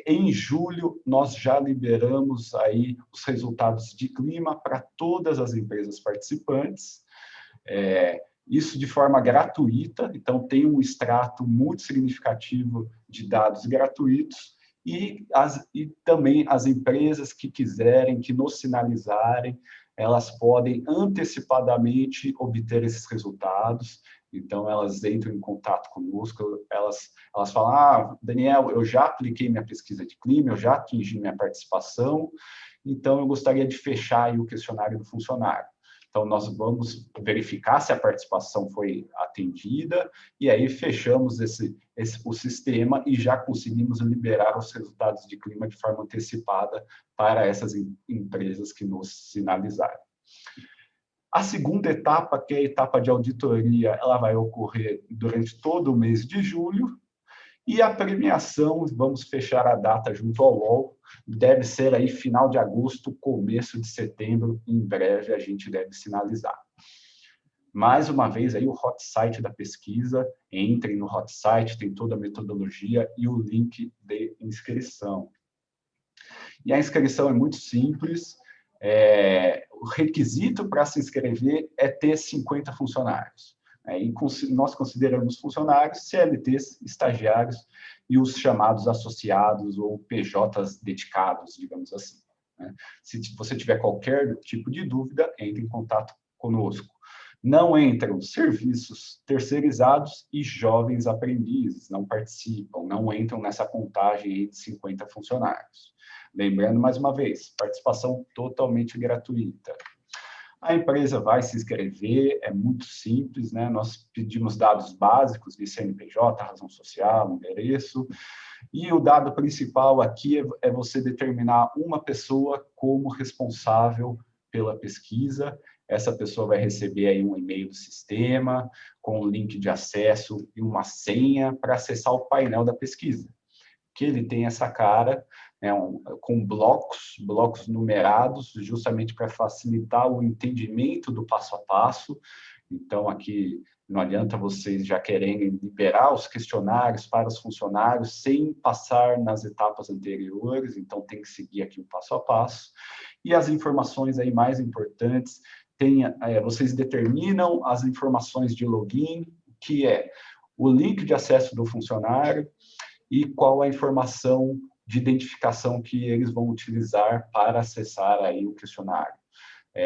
Em julho, nós já liberamos aí os resultados de clima para todas as empresas participantes. Isso de forma gratuita, então tem um extrato muito significativo de dados gratuitos, e também as empresas que quiserem, que nos sinalizarem, elas podem antecipadamente obter esses resultados. Então, elas entram em contato conosco, elas falam, Daniel, eu já apliquei minha pesquisa de clima, eu já atingi minha participação, então eu gostaria de fechar aí o questionário do funcionário. Então, nós vamos verificar se a participação foi atendida, e aí fechamos o sistema e já conseguimos liberar os resultados de clima de forma antecipada para essas empresas que nos sinalizaram. A segunda etapa, que é a etapa de auditoria, ela vai ocorrer durante todo o mês de julho, e a premiação, vamos fechar a data junto ao UOL, deve ser aí final de agosto, começo de setembro, em breve a gente deve sinalizar. Mais uma vez, aí o hot site da pesquisa, entrem no hot site, tem toda a metodologia e o link de inscrição. E a inscrição é muito simples, o requisito para se inscrever é ter 50 funcionários. E nós consideramos funcionários, CLTs, estagiários e os chamados associados ou PJs dedicados, digamos assim. Se você tiver qualquer tipo de dúvida, entre em contato conosco. Não entram serviços terceirizados e jovens aprendizes, não participam, não entram nessa contagem aí de 50 funcionários. Lembrando, mais uma vez, participação totalmente gratuita. A empresa vai se inscrever, é muito simples, né? Nós pedimos dados básicos de CNPJ, razão social, endereço, e o dado principal aqui é você determinar uma pessoa como responsável pela pesquisa. Essa pessoa vai receber aí um e-mail do sistema, com um link de acesso e uma senha para acessar o painel da pesquisa. Que ele tem essa cara, né, com blocos numerados, justamente para facilitar o entendimento do passo a passo. Então, aqui não adianta vocês já quererem liberar os questionários para os funcionários sem passar nas etapas anteriores, então tem que seguir aqui o passo a passo. E as informações aí mais importantes, vocês determinam as informações de login, que é o link de acesso do funcionário, e qual a informação de identificação que eles vão utilizar para acessar aí o questionário.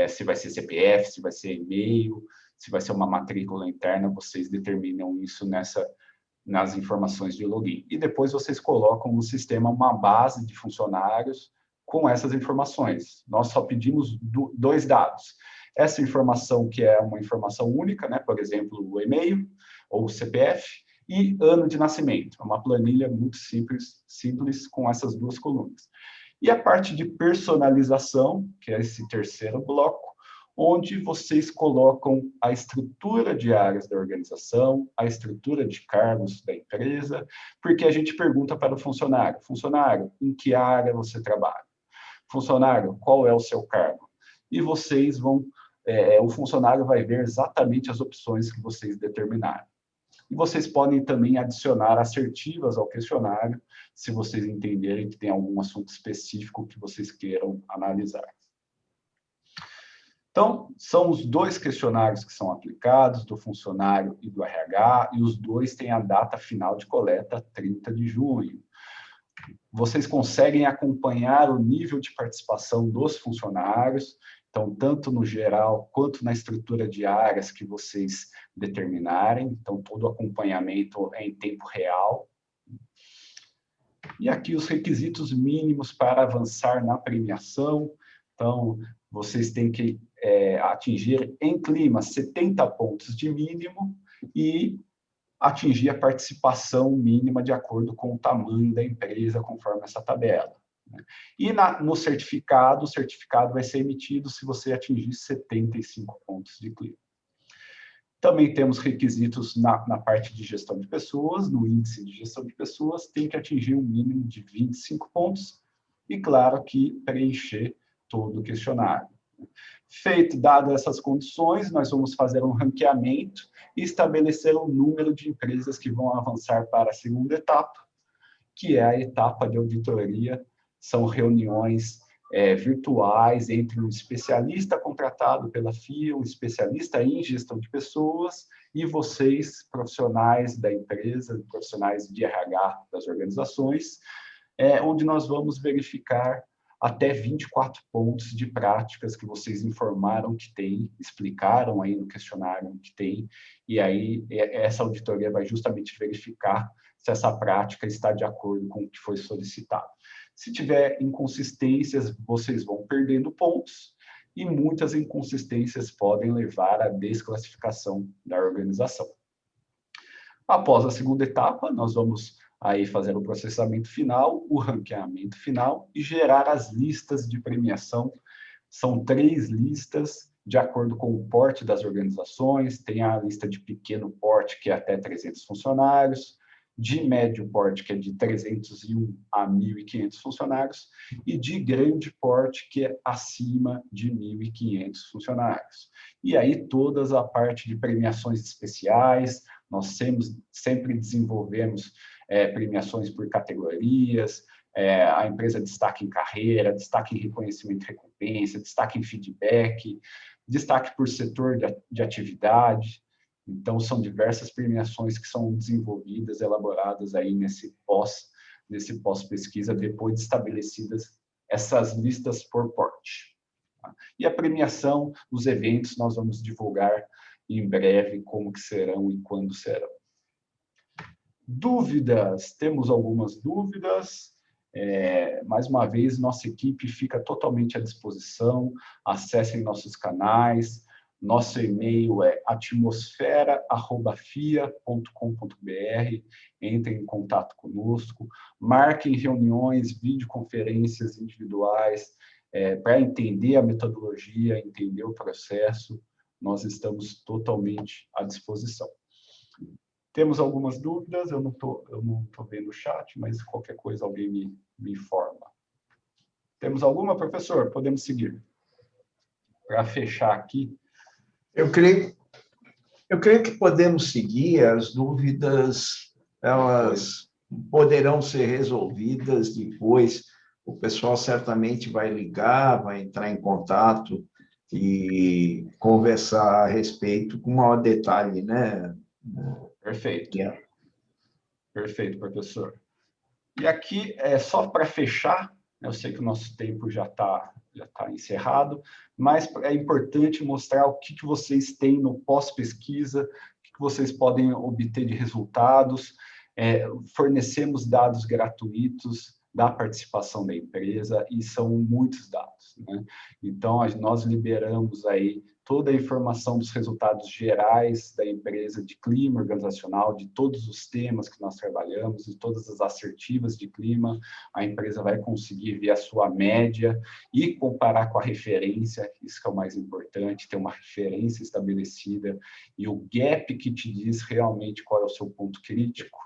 Se vai ser CPF, se vai ser e-mail, se vai ser uma matrícula interna, vocês determinam isso nas informações de login. E depois vocês colocam no sistema uma base de funcionários com essas informações. Nós só pedimos dois dados. Essa informação que é uma informação única, né? Por exemplo, o e-mail ou o CPF, e ano de nascimento. É uma planilha muito simples com essas duas colunas. E a parte de personalização, que é esse terceiro bloco, onde vocês colocam a estrutura de áreas da organização, a estrutura de cargos da empresa, porque a gente pergunta para o funcionário, em que área você trabalha? Funcionário, qual é o seu cargo? E vocês o funcionário vai ver exatamente as opções que vocês determinaram. E vocês podem também adicionar assertivas ao questionário, se vocês entenderem que tem algum assunto específico que vocês queiram analisar. Então, são os dois questionários que são aplicados, do funcionário e do RH, e os dois têm a data final de coleta, 30 de junho. Vocês conseguem acompanhar o nível de participação dos funcionários, então, tanto no geral quanto na estrutura de áreas que vocês determinarem. Então, todo o acompanhamento é em tempo real. E aqui os requisitos mínimos para avançar na premiação. Então, vocês têm que atingir em clima 70 pontos de mínimo e atingir a participação mínima de acordo com o tamanho da empresa, conforme essa tabela. E no certificado, o certificado vai ser emitido se você atingir 75 pontos de clima. Também temos requisitos na parte de gestão de pessoas, no índice de gestão de pessoas, tem que atingir um mínimo de 25 pontos e, claro, que preencher todo o questionário. Dado essas condições, nós vamos fazer um ranqueamento e estabelecer o número de empresas que vão avançar para a segunda etapa, que é a etapa de auditoria. São reuniões virtuais entre um especialista contratado pela FIA, um especialista em gestão de pessoas, e vocês, profissionais da empresa, profissionais de RH das organizações, onde nós vamos verificar até 24 pontos de práticas que vocês informaram que tem, explicaram aí no questionário que tem, e aí essa auditoria vai justamente verificar se essa prática está de acordo com o que foi solicitado. Se tiver inconsistências, vocês vão perdendo pontos, e muitas inconsistências podem levar à desclassificação da organização. Após a segunda etapa, nós vamos aí fazer o processamento final, o ranqueamento final e gerar as listas de premiação. São 3 listas de acordo com o porte das organizações. Tem a lista de pequeno porte, que é até 300 funcionários, de médio porte, que é de 301 a 1.500 funcionários, e de grande porte, que é acima de 1.500 funcionários. E aí todas a parte de premiações especiais, nós sempre desenvolvemos premiações por categorias, a empresa destaque em carreira, destaque em reconhecimento e recompensa, destaque em feedback, destaque por setor de atividade. Então, são diversas premiações que são desenvolvidas, elaboradas aí nesse pós-pesquisa, depois de estabelecidas essas listas por porte. E a premiação, os eventos, nós vamos divulgar em breve como que serão e quando serão. Dúvidas? Temos algumas dúvidas. Mais uma vez, nossa equipe fica totalmente à disposição. Acessem nossos canais. Nosso e-mail é atmosfera@fia.com.br. Entrem em contato conosco. Marquem reuniões, videoconferências individuais para entender a metodologia, entender o processo. Nós estamos totalmente à disposição. Temos algumas dúvidas, eu não tô vendo o chat, mas qualquer coisa alguém me informa. Temos alguma, professor? Podemos seguir. Para fechar aqui. Eu creio que podemos seguir. As dúvidas, elas poderão ser resolvidas depois. O pessoal certamente vai ligar, vai entrar em contato e conversar a respeito com maior detalhe, né? Perfeito. Perfeito, professor. E aqui, só para fechar, eu sei que o nosso tempo já tá encerrado, mas é importante mostrar o que vocês têm no pós-pesquisa, o que vocês podem obter de resultados. Fornecemos dados gratuitos da participação da empresa, e são muitos dados, né? Então, nós liberamos aí toda a informação dos resultados gerais da empresa, de clima organizacional, de todos os temas que nós trabalhamos, de todas as assertivas de clima. A empresa vai conseguir ver a sua média e comparar com a referência, isso que é o mais importante, ter uma referência estabelecida, e o gap que te diz realmente qual é o seu ponto crítico,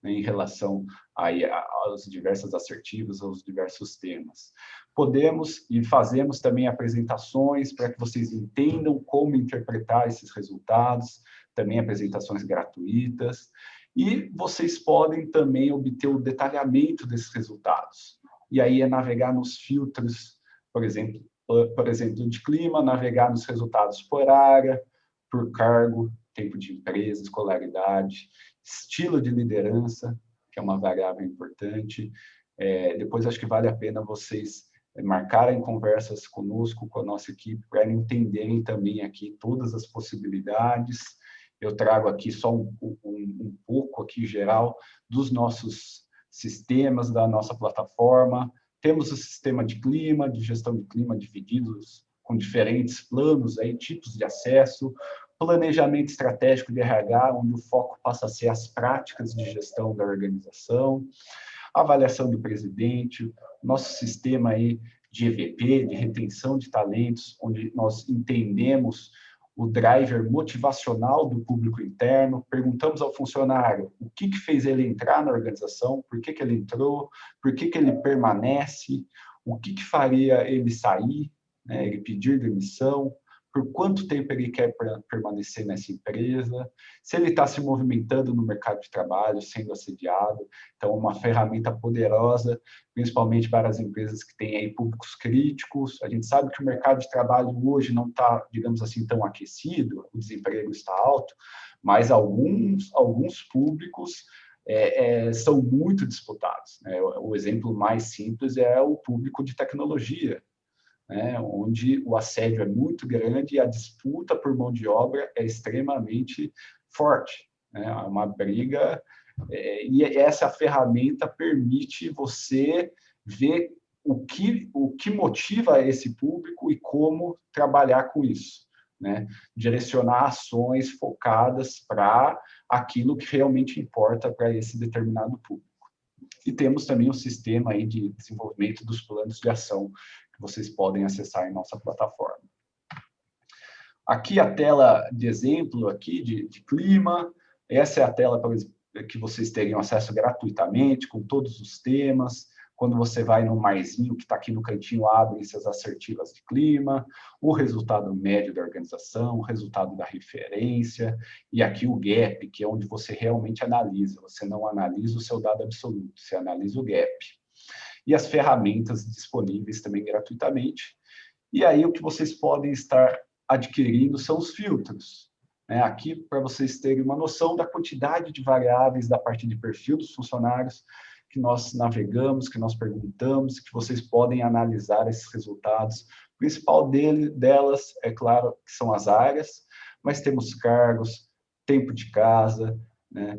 né, em relação aí às diversas assertivas, aos diversos temas. Podemos e fazemos também apresentações para que vocês entendam como interpretar esses resultados, também apresentações gratuitas, e vocês podem também obter o detalhamento desses resultados. E aí é navegar nos filtros, por exemplo, de clima, navegar nos resultados por área, por cargo, tempo de empresa, escolaridade, estilo de liderança, que é uma variável importante. Depois, acho que vale a pena vocês marcarem conversas conosco, com a nossa equipe, para entenderem também aqui todas as possibilidades. Eu trago aqui só um pouco aqui geral dos nossos sistemas, da nossa plataforma. Temos o sistema de clima, de gestão de clima, divididos com diferentes planos, aí, tipos de acesso, planejamento estratégico de RH, onde o foco passa a ser as práticas de gestão da organização, avaliação do presidente, nosso sistema aí de EVP, de retenção de talentos, onde nós entendemos o driver motivacional do público interno, perguntamos ao funcionário o que fez ele entrar na organização, por que ele entrou, por que ele permanece, o que faria ele sair, né, ele pedir demissão, por quanto tempo ele quer permanecer nessa empresa, se ele está se movimentando no mercado de trabalho, sendo assediado. Então, uma ferramenta poderosa, principalmente para as empresas que têm aí públicos críticos. A gente sabe que o mercado de trabalho hoje não está, digamos assim, tão aquecido, o desemprego está alto, mas alguns públicos são muito disputados, né? O exemplo mais simples é o público de tecnologia, né, onde o assédio é muito grande e a disputa por mão de obra é extremamente forte, né? Uma briga, e essa ferramenta permite você ver o que motiva esse público e como trabalhar com isso, né? Direcionar ações focadas para aquilo que realmente importa para esse determinado público. E temos também um sistema aí de desenvolvimento dos planos de ação que vocês podem acessar em nossa plataforma. Aqui a tela de exemplo aqui de clima. Essa é a tela para que vocês teriam acesso gratuitamente com todos os temas. Quando você vai no marzinho que está aqui no cantinho, abrem-se as assertivas de clima, o resultado médio da organização, o resultado da referência, e aqui o gap, que é onde você realmente analisa. Você não analisa o seu dado absoluto, você analisa o gap. E as ferramentas disponíveis também gratuitamente. E aí o que vocês podem estar adquirindo são os filtros. Aqui, para vocês terem uma noção da quantidade de variáveis da parte de perfil dos funcionários que nós navegamos, que nós perguntamos, que vocês podem analisar esses resultados. O principal delas, é claro, que são as áreas, mas temos cargos, tempo de casa, né,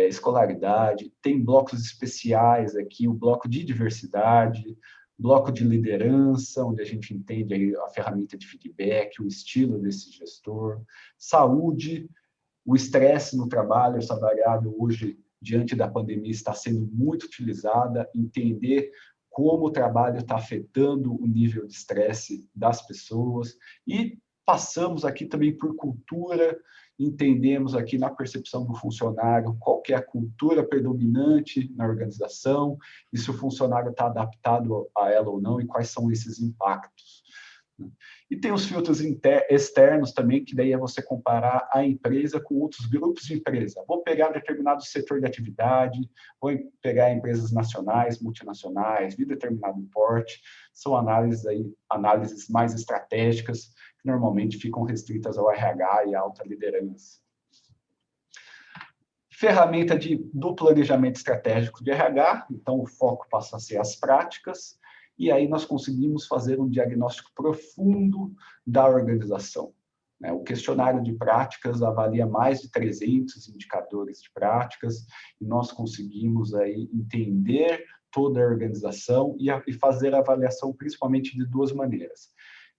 escolaridade, tem blocos especiais aqui, o bloco de diversidade, bloco de liderança, onde a gente entende aí a ferramenta de feedback, o estilo desse gestor, saúde, o estresse no trabalho, essa variável hoje, diante da pandemia, está sendo muito utilizada, entender como o trabalho está afetando o nível de estresse das pessoas, e passamos aqui também por cultura, entendemos aqui na percepção do funcionário qual que é a cultura predominante na organização, e se o funcionário está adaptado a ela ou não, e quais são esses impactos. E tem os filtros externos também, que daí é você comparar a empresa com outros grupos de empresa. Vou pegar determinado setor de atividade, vou pegar empresas nacionais, multinacionais, de determinado porte. São análises mais estratégicas, que normalmente ficam restritas ao RH e à alta liderança. Ferramenta do planejamento estratégico de RH, então o foco passa a ser as práticas, e aí nós conseguimos fazer um diagnóstico profundo da organização. O questionário de práticas avalia mais de 300 indicadores de práticas, e nós conseguimos aí entender toda a organização e fazer a avaliação principalmente de duas maneiras.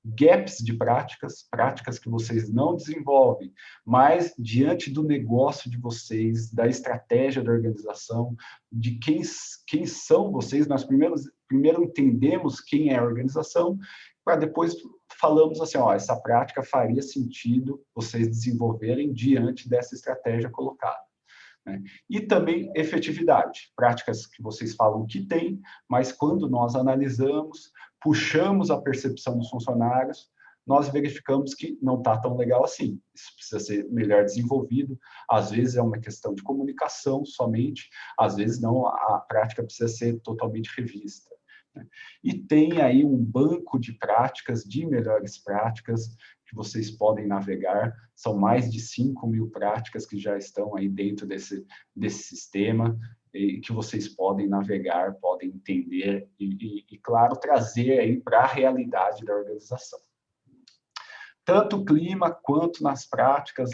Gaps de práticas que vocês não desenvolvem, mas diante do negócio de vocês, da estratégia da organização, de quem são vocês, nós primeiro entendemos quem é a organização, para depois falamos assim, essa prática faria sentido vocês desenvolverem diante dessa estratégia colocada. E também efetividade, práticas que vocês falam que tem, mas quando nós analisamos, puxamos a percepção dos funcionários, nós verificamos que não está tão legal assim. Isso precisa ser melhor desenvolvido, às vezes é uma questão de comunicação somente, às vezes não, a prática precisa ser totalmente revista. E tem aí um banco de práticas, de melhores práticas, que vocês podem navegar, são mais de 5.000 práticas que já estão aí dentro desse sistema, e que vocês podem navegar, podem entender e claro, trazer aí para a realidade da organização. Tanto o clima quanto nas práticas,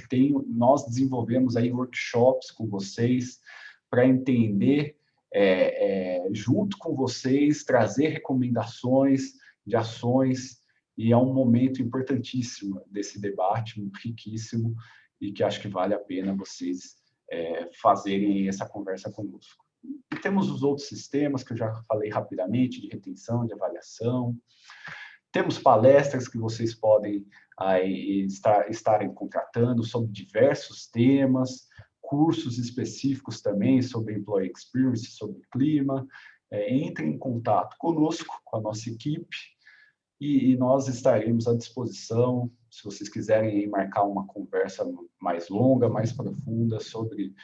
nós desenvolvemos aí workshops com vocês para entender, junto com vocês, trazer recomendações de ações, e é um momento importantíssimo desse debate, muito riquíssimo, e que acho que vale a pena vocês fazerem essa conversa conosco. E temos os outros sistemas que eu já falei rapidamente, de retenção, de avaliação. Temos palestras que vocês podem aí estarem contratando sobre diversos temas, cursos específicos também sobre Employee Experience, sobre clima. Entrem em contato conosco, com a nossa equipe, e nós estaremos à disposição, se vocês quiserem marcar uma conversa mais longa, mais profunda sobre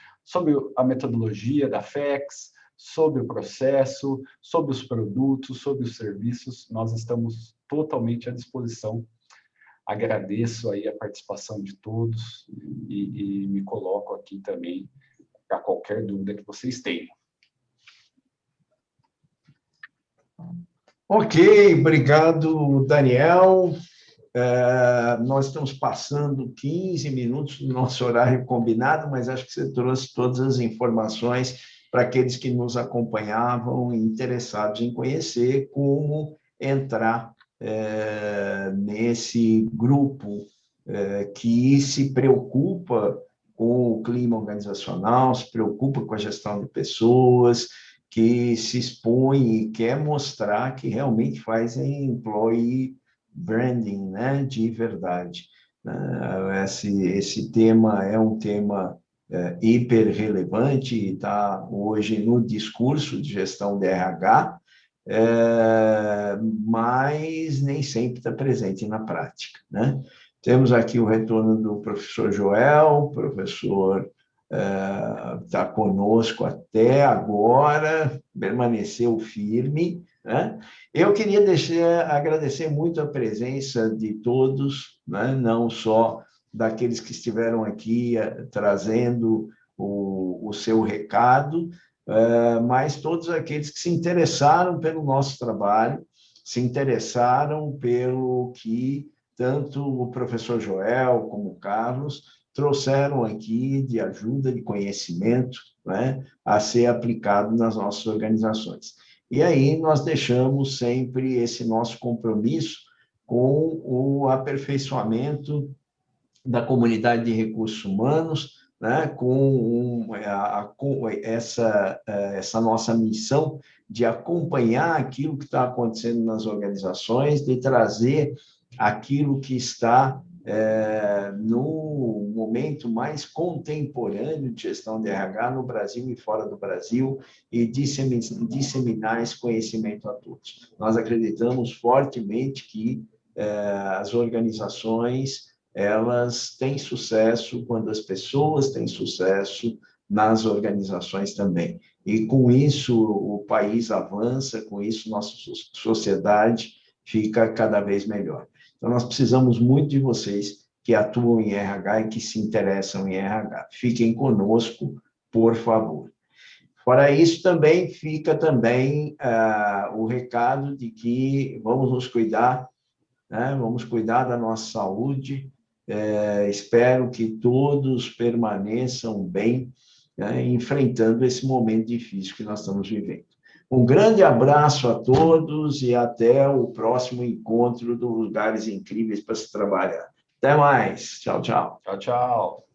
a metodologia da FEX, sobre o processo, sobre os produtos, sobre os serviços, nós estamos totalmente à disposição. Agradeço aí a participação de todos e me coloco aqui também para qualquer dúvida que vocês tenham. Ok, obrigado, Daniel. Nós estamos passando 15 minutos do nosso horário combinado, mas acho que você trouxe todas as informações para aqueles que nos acompanhavam interessados em conhecer como entrar nesse grupo que se preocupa com o clima organizacional, se preocupa com a gestão de pessoas, que se expõe e quer mostrar que realmente fazem employee branding, né, de verdade. Esse tema é um tema hiper relevante e está hoje no discurso de gestão de RH, mas nem sempre está presente na prática, né? Temos aqui o retorno do professor Joel, o professor está conosco até agora, permaneceu firme, né? Eu queria agradecer muito a presença de todos, né? Não só daqueles que estiveram aqui trazendo o seu recado, mas todos aqueles que se interessaram pelo nosso trabalho, se interessaram pelo que tanto o professor Joel como o Carlos trouxeram aqui de ajuda, de conhecimento, né, a ser aplicado nas nossas organizações. E aí nós deixamos sempre esse nosso compromisso com o aperfeiçoamento da comunidade de recursos humanos, né, com essa nossa missão de acompanhar aquilo que está acontecendo nas organizações, de trazer aquilo que está no momento mais contemporâneo de gestão de RH no Brasil e fora do Brasil, e disseminar esse conhecimento a todos. Nós acreditamos fortemente que as organizações elas têm sucesso quando as pessoas têm sucesso nas organizações também. E com isso o país avança, com isso nossa sociedade fica cada vez melhor. Então nós precisamos muito de vocês que atuam em RH e que se interessam em RH. Fiquem conosco, por favor. Fora isso, também fica também o recado de que vamos nos cuidar, né? Vamos cuidar da nossa saúde. Espero que todos permaneçam bem, né, enfrentando esse momento difícil que nós estamos vivendo. Um grande abraço a todos e até o próximo encontro dos lugares incríveis para se trabalhar. Até mais. Tchau, tchau. Tchau, tchau.